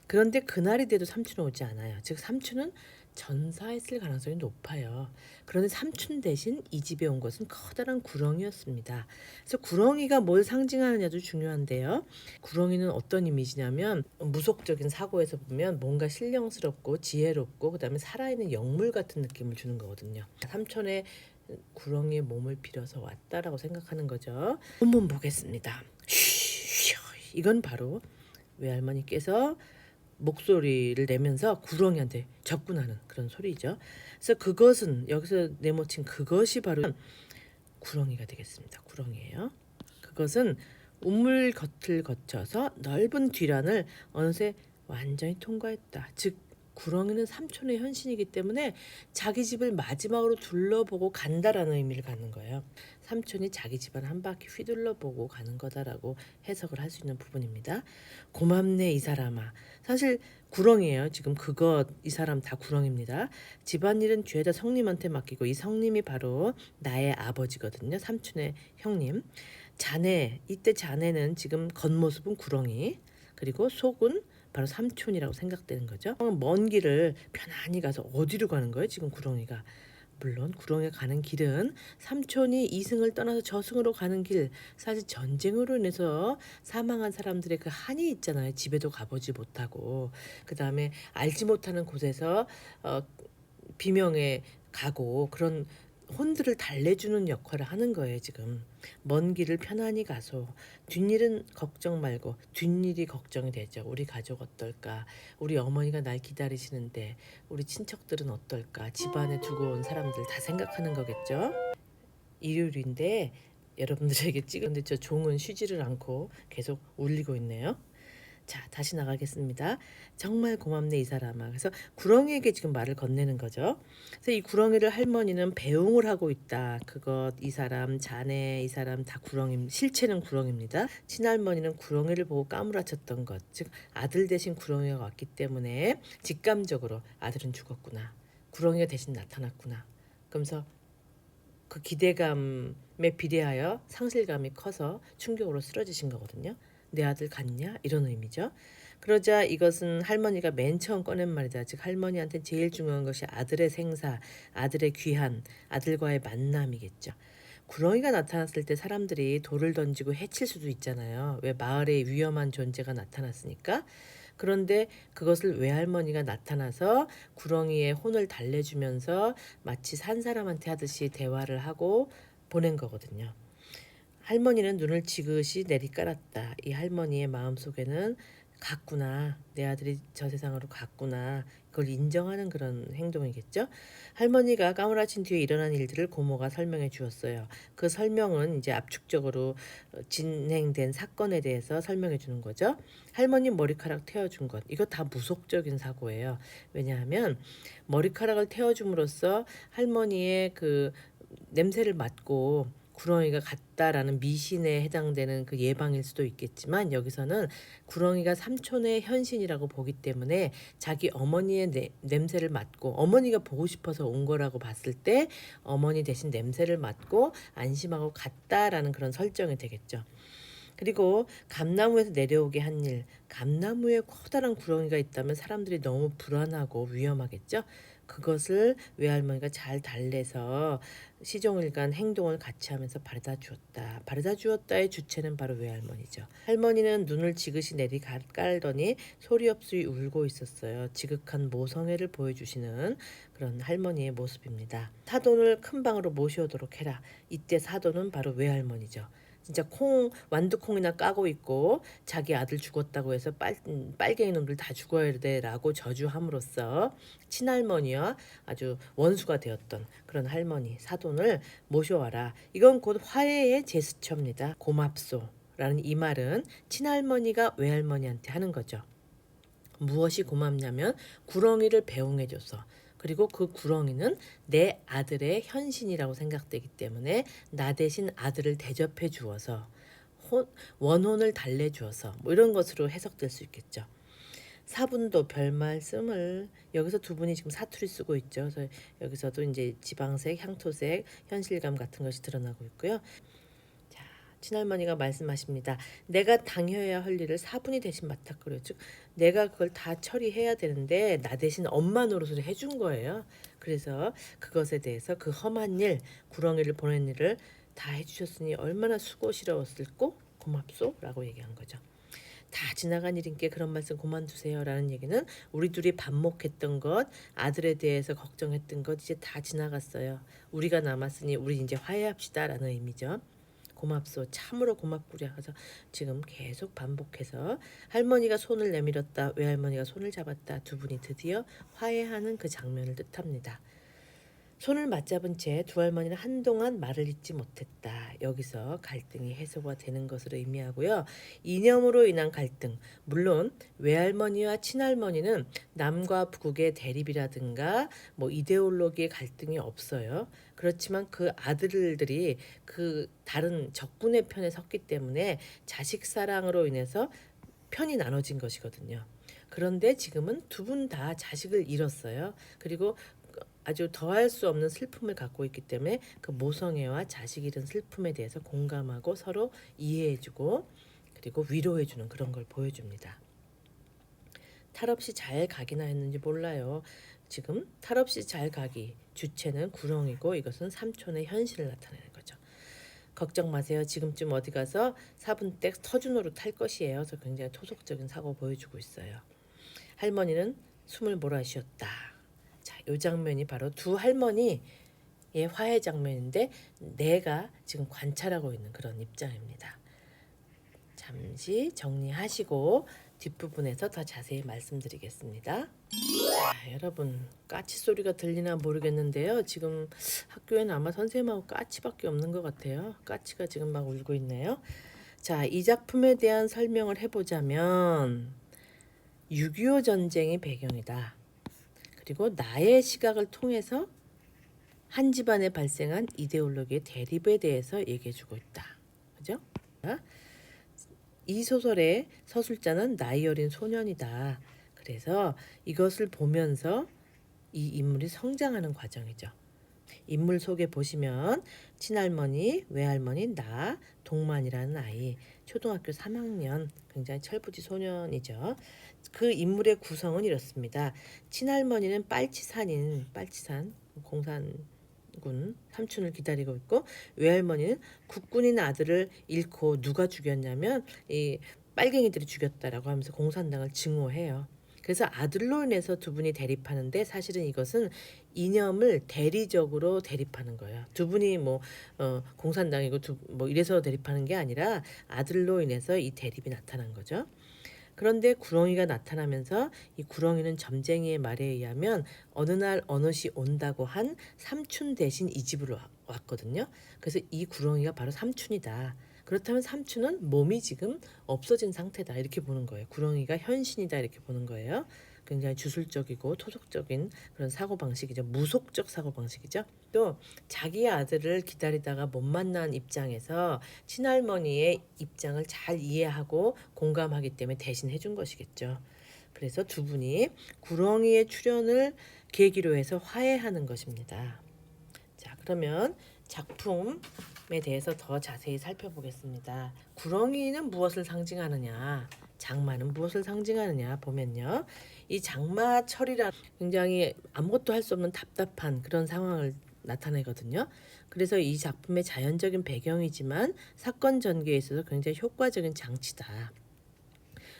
B: 그런데 그날이 돼도 삼촌은 오지 않아요. 즉 삼촌은 전사했을 가능성이 높아요. 그런데 삼촌 대신 이 집에 온 것은 커다란 구렁이였습니다. 그래서 구렁이가 뭘 상징하느냐도 중요한데요. 구렁이는 어떤 이미지냐면 무속적인 사고에서 보면 뭔가 신령스럽고 지혜롭고 그다음에 살아있는 영물 같은 느낌을 주는 거거든요. 삼촌의 구렁이의 몸을 빌어서 왔다라고 생각하는 거죠. 본문 보겠습니다. 이건 바로 외할머니께서 목소리를 내면서 구렁이한테 접근하는 그런 소리죠. 그래서 그것은 여기서 네모친 그것이 바로 구렁이가 되겠습니다. 구렁이에요. 그것은 우물 겉을 거쳐서 넓은 뒤란을 어느새 완전히 통과했다. 즉 구렁이는 삼촌의 현신이기 때문에 자기 집을 마지막으로 둘러보고 간다라는 의미를 갖는 거예요. 삼촌이 자기 집안 한 바퀴 휘둘러보고 가는 거다라고 해석을 할 수 있는 부분입니다. 고맙네 이 사람아. 사실 구렁이에요. 지금 그것 이 사람 다 구렁입니다. 집안일은 죄다 성님한테 맡기고 이 성님이 바로 나의 아버지거든요. 삼촌의 형님. 자네, 이때 자네는 지금 겉모습은 구렁이, 그리고 속은 바로 삼촌이라고 생각되는 거죠. 먼 길을 편안히 가서 어디로 가는 거예요? 지금 구렁이가. 물론 구렁이가 가는 길은 삼촌이 이승을 떠나서 저승으로 가는 길, 사실 전쟁으로 인해서 사망한 사람들의 그 한이 있잖아요. 집에도 가보지 못하고 그 다음에 알지 못하는 곳에서 비명에 가고 그런 혼들을 달래주는 역할을 하는 거예요, 지금. 먼 길을 편안히 가소. 뒷일은 걱정 말고 뒷일이 걱정이 되죠. 우리 가족 어떨까? 우리 어머니가 날 기다리시는데 우리 친척들은 어떨까? 집안에 두고 온 사람들 다 생각하는 거겠죠. 일요일인데 여러분들에게 찍었는데 저 종은 쉬지를 않고 계속 울리고 있네요. 자, 다시 나가겠습니다. 정말 고맙네 이 사람아. 그래서 구렁이에게 지금 말을 건네는 거죠. 그래서 이 구렁이를 할머니는 배웅을 하고 있다. 그것, 이 사람, 자네, 이 사람 다 구렁이, 실체는 구렁입니다. 친할머니는 구렁이를 보고 까무라쳤던 것, 즉 아들 대신 구렁이가 왔기 때문에 직감적으로 아들은 죽었구나. 구렁이가 대신 나타났구나. 그러면서 그 기대감에 비례하여 상실감이 커서 충격으로 쓰러지신 거거든요. 내 아들 갔냐? 이런 의미죠. 그러자 이것은 할머니가 맨 처음 꺼낸 말이다. 즉 할머니한테 제일 중요한 것이 아들의 생사, 아들의 귀한, 아들과의 만남이겠죠. 구렁이가 나타났을 때 사람들이 돌을 던지고 해칠 수도 있잖아요. 왜 마을에 위험한 존재가 나타났으니까. 그런데 그것을 외할머니가 나타나서 구렁이의 혼을 달래주면서 마치 산 사람한테 하듯이 대화를 하고 보낸 거거든요. 할머니는 눈을 지그시 내리깔았다. 이 할머니의 마음속에는 갔구나. 내 아들이 저 세상으로 갔구나. 그걸 인정하는 그런 행동이겠죠. 할머니가 까무라친 뒤에 일어난 일들을 고모가 설명해 주었어요. 그 설명은 이제 압축적으로 진행된 사건에 대해서 설명해 주는 거죠. 할머니 머리카락 태워준 것. 이거 다 무속적인 사고예요. 왜냐하면 머리카락을 태워줌으로써 할머니의 그 냄새를 맡고 구렁이가 갔다라는 미신에 해당되는 그 예방일 수도 있겠지만 여기서는 구렁이가 삼촌의 현신이라고 보기 때문에 자기 어머니의 냄새를 맡고 어머니가 보고 싶어서 온 거라고 봤을 때 어머니 대신 냄새를 맡고 안심하고 갔다라는 그런 설정이 되겠죠. 그리고 감나무에서 내려오게 한 일, 감나무에 커다란 구렁이가 있다면 사람들이 너무 불안하고 위험하겠죠. 그것을 외할머니가 잘 달래서 시종일관 행동을 같이 하면서 바래다 주었다. 바래다 주었다의 주체는 바로 외할머니죠. 할머니는 눈을 지그시 깔더니 소리 없이 울고 있었어요. 지극한 모성애를 보여주시는 그런 할머니의 모습입니다. 사돈을 큰 방으로 모셔오도록 해라. 이때 사돈은 바로 외할머니죠. 진짜 완두콩이나 까고 있고 자기 아들 죽었다고 해서 빨갱이 놈들 다 죽어야 돼라고 저주함으로써 친할머니와 아주 원수가 되었던 그런 할머니 사돈을 모셔와라. 이건 곧 화해의 제스처입니다. 고맙소라는 이 말은 친할머니가 외할머니한테 하는 거죠. 무엇이 고맙냐면 구렁이를 배웅해줘서 그리고 그 구렁이는 내 아들의 현신이라고 생각되기 때문에 나 대신 아들을 대접해 주어서 원혼을 달래주어서 뭐 이런 것으로 해석될 수 있겠죠. 사분도 별 말씀을 여기서 두 분이 지금 사투리 쓰고 있죠. 그래서 여기서도 이제 지방색, 향토색, 현실감 같은 것이 드러나고 있고요. 자, 친할머니가 말씀하십니다. 내가 당해야 할 일을 사분이 대신 맡았거든요. 즉 내가 그걸 다 처리해야 되는데 나 대신 엄마 노릇을 해준 거예요. 그래서 그것에 대해서 그 험한 일, 구렁이를 보낸 일을 다 해주셨으니 얼마나 수고스러웠을꼬 고맙소라고 얘기한 거죠. 다 지나간 일인께 그런 말씀 그만두세요라는 얘기는 우리 둘이 반목했던 것, 아들에 대해서 걱정했던 것 이제 다 지나갔어요. 우리가 남았으니 우리 이제 화해합시다라는 의미죠. 고맙소. 참으로 고맙구려. 그래서 지금 계속 반복해서 할머니가 손을 내밀었다. 외할머니가 손을 잡았다. 두 분이 드디어 화해하는 그 장면을 뜻합니다. 손을 맞잡은 채 두 할머니는 한동안 말을 잇지 못했다. 여기서 갈등이 해소가 되는 것을 의미하고요. 이념으로 인한 갈등, 물론 외할머니와 친할머니는 남과 북의 대립이라든가 뭐 이데올로기의 갈등이 없어요. 그렇지만 그 아들들이 그 다른 적군의 편에 섰기 때문에 자식 사랑으로 인해서 편이 나눠진 것이거든요. 그런데 지금은 두 분 다 자식을 잃었어요. 그리고 아주 더할 수 없는 슬픔을 갖고 있기 때문에 그 모성애와 자식 잃은 슬픔에 대해서 공감하고 서로 이해해주고 그리고 위로해주는 그런 걸 보여줍니다. 탈 없이 잘 가기나 했는지 몰라요. 지금 탈 없이 잘 가기 주체는 구렁이고 이것은 삼촌의 현실을 나타내는 거죠. 걱정 마세요. 지금쯤 어디 가서 사분댁 터준호로 탈 것이에요. 그래서 굉장히 토속적인 사고 보여주고 있어요. 할머니는 숨을 몰아쉬었다. 자, 이 장면이 바로 두 할머니 화해 장면인데 내가 지금 관찰하고 있는 그런 입장입니다. 잠시 정리하시고 뒷부분에서 더 자세히 말씀드리겠습니다. 자, 여러분 까치 소리가 들리나 모르겠는데요. 지금 학교에는 아마 선생님하고 까치밖에 없는 것 같아요. 까치가 지금 막 울고 있네요. 자, 이 작품에 대한 설명을 해보자면 6.25 전쟁이 배경이다. 그리고 나의 시각을 통해서 한 집안에 발생한 이데올로기의 대립에 대해서 얘기해주고 있다. 그죠? 이 소설의 서술자는 나이 어린 소년이다. 그래서 이것을 보면서 이 인물이 성장하는 과정이죠. 인물 속에 보시면 친할머니, 외할머니, 나, 동만이라는 아이, 초등학교 3학년, 굉장히 철부지 소년이죠. 그 인물의 구성은 이렇습니다. 친할머니는 빨치산, 공산군 삼촌을 기다리고 있고, 외할머니는 국군인 아들을 잃고 누가 죽였냐면 이 빨갱이들이 죽였다라고 하면서 공산당을 증오해요. 그래서 아들로 인해서 두 분이 대립하는데 사실은 이것은 이념을 대리적으로 대립하는 거예요. 두 분이 공산당이고 뭐 이래서 대립하는 게 아니라 아들로 인해서 이 대립이 나타난 거죠. 그런데 구렁이가 나타나면서 이 구렁이는 점쟁이의 말에 의하면 어느 날 어느 시 온다고 한 삼촌 대신 이 집으로 왔거든요. 그래서 이 구렁이가 바로 삼촌이다. 그렇다면 삼촌은 몸이 지금 없어진 상태다 이렇게 보는 거예요. 구렁이가 현신이다 이렇게 보는 거예요. 굉장히 주술적이고 토속적인 그런 사고방식이죠. 무속적 사고방식이죠. 또 자기의 아들을 기다리다가 못 만난 입장에서 친할머니의 입장을 잘 이해하고 공감하기 때문에 대신 해준 것이겠죠. 그래서 두 분이 구렁이의 출연을 계기로 해서 화해하는 것입니다. 자, 그러면 작품에 대해서 더 자세히 살펴보겠습니다. 구렁이는 무엇을 상징하느냐? 장마는 무엇을 상징하느냐 보면요. 이 장마철이라 굉장히 아무것도 할 수 없는 답답한 그런 상황을 나타내거든요. 그래서 이 작품의 자연적인 배경이지만 사건 전개에 있어서 굉장히 효과적인 장치다.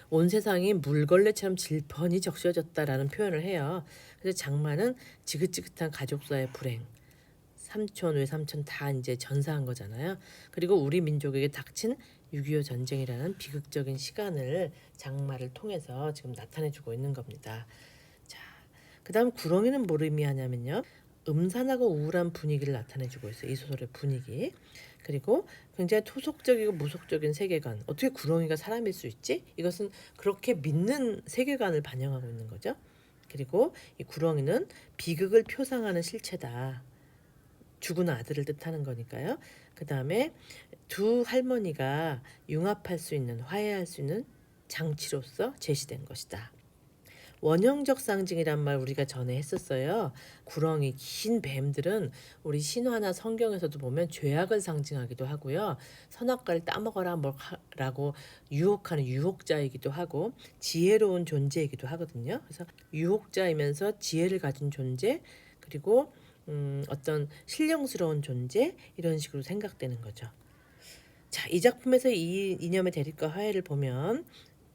B: 온 세상이 물걸레처럼 질펀히 적셔졌다라는 표현을 해요. 그래서 장마는 지긋지긋한 가족사의 불행, 삼촌, 외삼촌 다 이제 전사한 거잖아요. 그리고 우리 민족에게 닥친 6.25 전쟁이라는 비극적인 시간을 장마를 통해서 지금 나타내주고 있는 겁니다. 자, 그다음 구렁이는 뭘 의미하냐면요. 음산하고 우울한 분위기를 나타내주고 있어요. 이 소설의 분위기. 그리고 굉장히 토속적이고 무속적인 세계관. 어떻게 구렁이가 사람일 수 있지? 이것은 그렇게 믿는 세계관을 반영하고 있는 거죠. 그리고 이 구렁이는 비극을 표상하는 실체다. 죽은 아들을 뜻하는 거니까요. 그 다음에 두 할머니가 융합할 수 있는, 화해할 수 있는 장치로서 제시된 것이다. 원형적 상징이란 말 우리가 전에 했었어요. 구렁이, 긴 뱀들은 우리 신화나 성경에서도 보면 죄악을 상징하기도 하고요. 선악과를 따먹어라 뭐라고 유혹하는 유혹자이기도 하고 지혜로운 존재이기도 하거든요. 그래서 유혹자이면서 지혜를 가진 존재 그리고 어떤 신령스러운 존재 이런 식으로 생각되는 거죠. 자, 이 작품에서 이 이념의 대립과 화해를 보면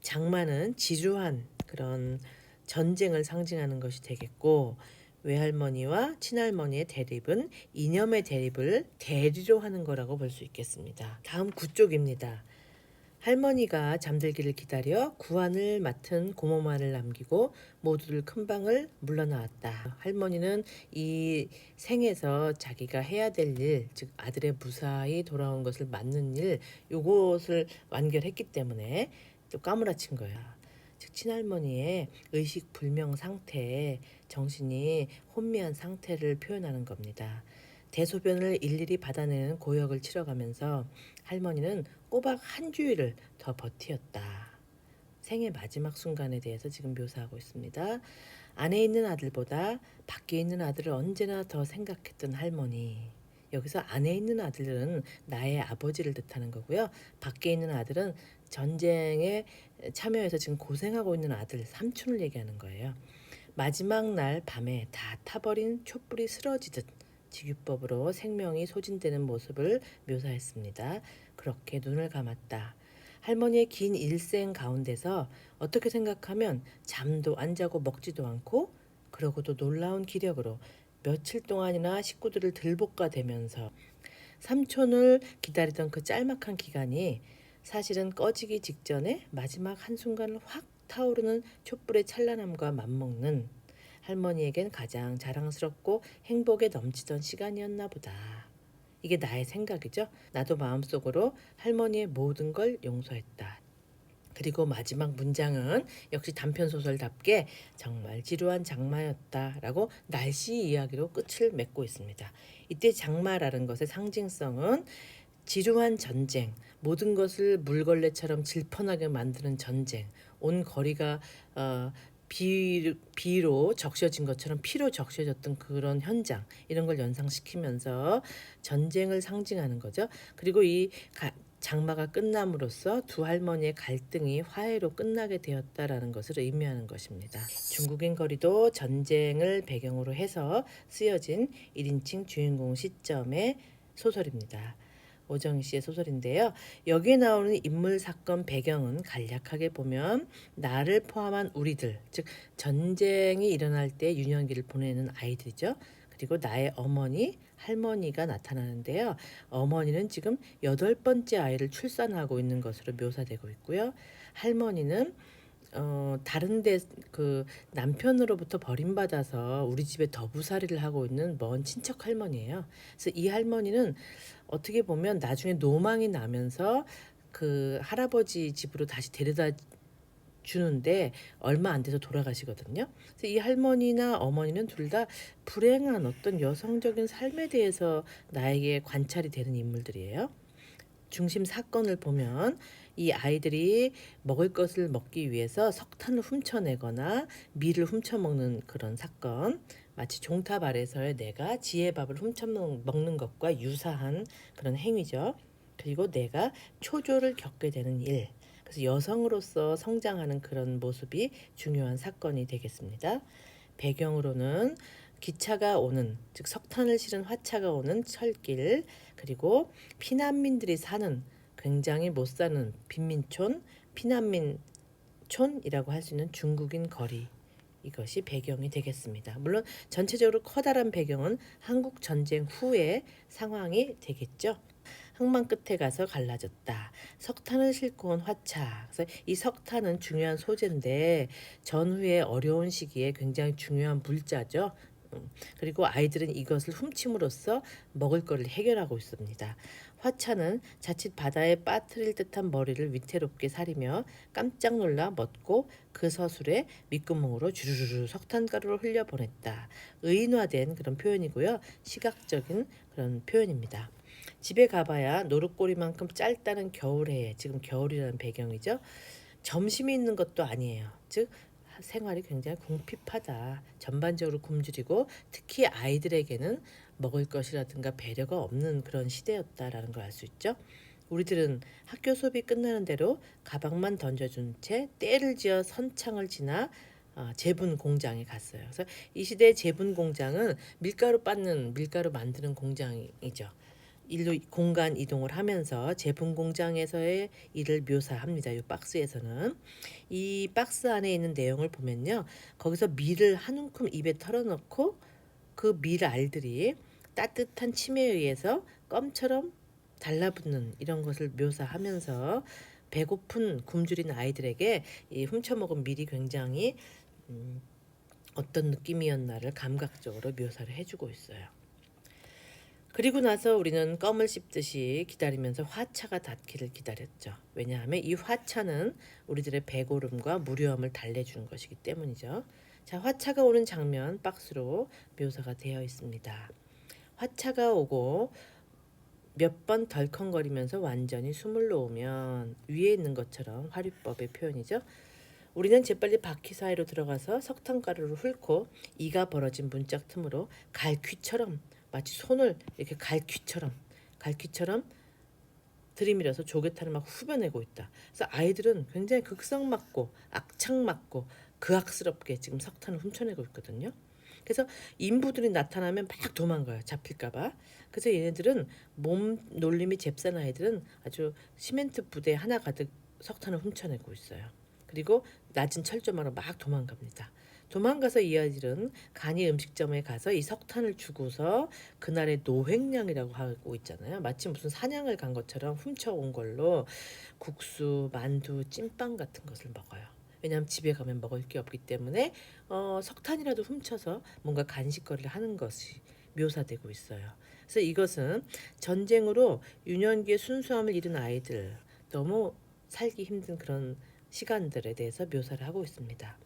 B: 장마는 지루한 그런 전쟁을 상징하는 것이 되겠고 외할머니와 친할머니의 대립은 이념의 대립을 대리로 하는 거라고 볼 수 있겠습니다. 다음 구쪽입니다. 할머니가 잠들기를 기다려 구안을 맡은 고모만을 남기고 모두들 큰 방을 물러나왔다. 할머니는 이 생에서 자기가 해야 될 일, 즉 아들의 무사히 돌아온 것을 맞는 일, 요것을 완결했기 때문에 또 까무라친 거야. 즉 친할머니의 의식 불명 상태, 정신이 혼미한 상태를 표현하는 겁니다. 대소변을 일일이 받아내는 고역을 치러가면서 할머니는 꼬박 한 주일을 더 버티었다. 생의 마지막 순간에 대해서 지금 묘사하고 있습니다. 안에 있는 아들보다 밖에 있는 아들을 언제나 더 생각했던 할머니. 여기서 안에 있는 아들은 나의 아버지를 뜻하는 거고요. 밖에 있는 아들은 전쟁에 참여해서 지금 고생하고 있는 아들, 삼촌을 얘기하는 거예요. 마지막 날 밤에 다 타버린 촛불이 쓰러지듯 직유법으로 생명이 소진되는 모습을 묘사했습니다. 그렇게 눈을 감았다. 할머니의 긴 일생 가운데서 어떻게 생각하면 잠도 안 자고 먹지도 않고 그러고도 놀라운 기력으로 며칠 동안이나 식구들을 들볶아대면서 삼촌을 기다리던 그 짤막한 기간이 사실은 꺼지기 직전에 마지막 한순간을 확 타오르는 촛불의 찬란함과 맞먹는 할머니에겐 가장 자랑스럽고 행복에 넘치던 시간이었나 보다. 이게 나의 생각이죠. 나도 마음속으로 할머니의 모든 걸 용서했다. 그리고 마지막 문장은 역시 단편소설답게 정말 지루한 장마였다라고 날씨 이야기로 끝을 맺고 있습니다. 이때 장마라는 것의 상징성은 지루한 전쟁, 모든 것을 물걸레처럼 질펀하게 만드는 전쟁, 온 거리가 비로 적셔진 것처럼 피로 적셔졌던 그런 현장, 이런 걸 연상시키면서 전쟁을 상징하는 거죠. 그리고 이 장마가 끝남으로써 두 할머니의 갈등이 화해로 끝나게 되었다라는 것을 의미하는 것입니다. 중국인 거리도 전쟁을 배경으로 해서 쓰여진 1인칭 주인공 시점의 소설입니다. 오정희 씨의 소설인데요. 여기에 나오는 인물 사건 배경은 간략하게 보면 나를 포함한 우리들, 즉 전쟁이 일어날 때 유년기를 보내는 아이들이죠. 그리고 나의 어머니, 할머니가 나타나는데요. 어머니는 지금 8번째 아이를 출산하고 있는 것으로 묘사되고 있고요. 할머니는 다른데 그 남편으로부터 버림받아서 우리 집에 더부살이를 하고 있는 먼 친척 할머니예요. 그래서 이 할머니는 어떻게 보면 나중에 노망이 나면서 그 할아버지 집으로 다시 데려다 주는데 얼마 안 돼서 돌아가시거든요. 그래서 이 할머니나 어머니는 둘 다 불행한 어떤 여성적인 삶에 대해서 나에게 관찰이 되는 인물들이에요. 중심 사건을 보면 이 아이들이 먹을 것을 먹기 위해서 석탄을 훔쳐내거나 밀을 훔쳐먹는 그런 사건, 마치 종탑 아래서의 내가 지혜밥을 훔쳐먹는 것과 유사한 그런 행위죠. 그리고 내가 초조를 겪게 되는 일, 그래서 여성으로서 성장하는 그런 모습이 중요한 사건이 되겠습니다. 배경으로는 기차가 오는, 즉 석탄을 실은 화차가 오는 철길, 그리고 피난민들이 사는, 굉장히 못 사는 빈민촌, 피난민촌이라고 할 수 있는 중국인 거리, 이것이 배경이 되겠습니다. 물론 전체적으로 커다란 배경은 한국 전쟁 후의 상황이 되겠죠. 항만 끝에 가서 갈라졌다. 석탄을 싣고 온 화차. 그래서 이 석탄은 중요한 소재인데 전후의 어려운 시기에 굉장히 중요한 물자죠. 그리고 아이들은 이것을 훔침으로써 먹을 거를 해결하고 있습니다. 화차는 자칫 바다에 빠뜨릴 듯한 머리를 위태롭게 사리며 깜짝 놀라 멎고 그 서술에 밑구멍으로 주르르 석탄가루를 흘려보냈다. 의인화된 그런 표현이고요. 시각적인 그런 표현입니다. 집에 가봐야 노릇꼬리만큼 짧다는 겨울해, 지금 겨울이라는 배경이죠. 점심이 있는 것도 아니에요. 즉 생활이 굉장히 궁핍하다. 전반적으로 굶주리고 특히 아이들에게는 먹을 것이라든가 배려가 없는 그런 시대였다라는 걸 알 수 있죠. 우리들은 학교 수업이 끝나는 대로 가방만 던져준 채 때를 지어 선창을 지나 제분 공장에 갔어요. 그래서 이 시대의 제분 공장은 밀가루 만드는 공장이죠. 일로 공간 이동을 하면서 제품 공장에서의 일을 묘사합니다. 이 박스에서는 이 박스 안에 있는 내용을 보면요, 거기서 밀을 한 움큼 입에 털어넣고 그 밀 알들이 따뜻한 침에 의해서 껌처럼 달라붙는 이런 것을 묘사하면서 배고픈 굶주린 아이들에게 이 훔쳐먹은 밀이 굉장히 어떤 느낌이었나를 감각적으로 묘사를 해주고 있어요. 그리고 나서 우리는 껌을 씹듯이 기다리면서 화차가 닿기를 기다렸죠. 왜냐하면 이 화차는 우리들의 배고름과 무료함을 달래주는 것이기 때문이죠. 자, 화차가 오는 장면 박스로 묘사가 되어 있습니다. 화차가 오고 몇 번 덜컹거리면서 완전히 숨을 놓으면 위에 있는 것처럼 화류법의 표현이죠. 우리는 재빨리 바퀴 사이로 들어가서 석탄가루를 훑고 이가 벌어진 문짝 틈으로 갈퀴처럼, 마치 손을 이렇게 갈퀴처럼 들이밀어서 조개탄을 막 후벼내고 있다. 그래서 아이들은 굉장히 극성맞고 악창맞고 그악스럽게 지금 석탄을 훔쳐내고 있거든요. 그래서 인부들이 나타나면 막 도망가요. 잡힐까봐. 그래서 얘네들은 몸 놀림이 잽싼 아이들은 아주 시멘트 부대 하나 가득 석탄을 훔쳐내고 있어요. 그리고 낮은 철조망으로 막 도망갑니다. 도망가서 이 아이들은 간이 음식점에 가서 이 석탄을 주고서 그날의 노획량이라고 하고 있잖아요. 마치 무슨 사냥을 간 것처럼 훔쳐온 걸로 국수, 만두, 찐빵 같은 것을 먹어요. 왜냐하면 집에 가면 먹을 게 없기 때문에 석탄이라도 훔쳐서 뭔가 간식거리를 하는 것이 묘사되고 있어요. 그래서 이것은 전쟁으로 유년기의 순수함을 잃은 아이들, 너무 살기 힘든 그런 시간들에 대해서 묘사를 하고 있습니다.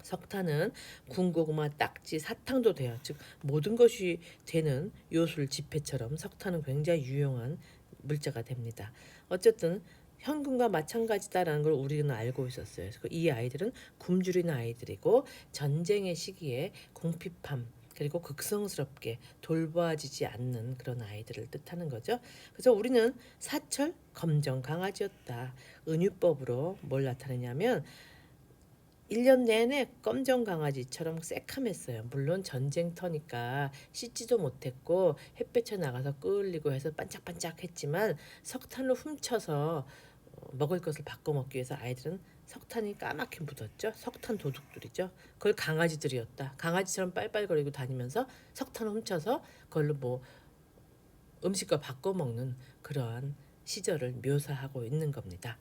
B: 석탄은 군고구마, 딱지, 사탕도 돼요. 즉 모든 것이 되는 요술 지폐처럼 석탄은 굉장히 유용한 물자가 됩니다. 어쨌든 현금과 마찬가지다라는 걸 우리는 알고 있었어요. 그래서 이 아이들은 굶주린 아이들이고 전쟁의 시기에 궁핍함 그리고 극성스럽게 돌보아지지 않는 그런 아이들을 뜻하는 거죠. 그래서 우리는 사철 검정 강아지였다. 은유법으로 뭘 나타내냐면 1년 내내 검정 강아지처럼 새카맸어요. 물론 전쟁터니까 씻지도 못했고 햇볕에 나가서 끌리고 해서 반짝반짝했지만 석탄을 훔쳐서 먹을 것을 바꿔 먹기 위해서 아이들은 석탄이 까맣게 묻었죠. 석탄 도둑들이죠. 그걸 강아지들이었다. 강아지처럼 빨빨거리고 다니면서 석탄을 훔쳐서 그걸로 뭐 음식과 바꿔 먹는 그러한 시절을 묘사하고 있는 겁니다.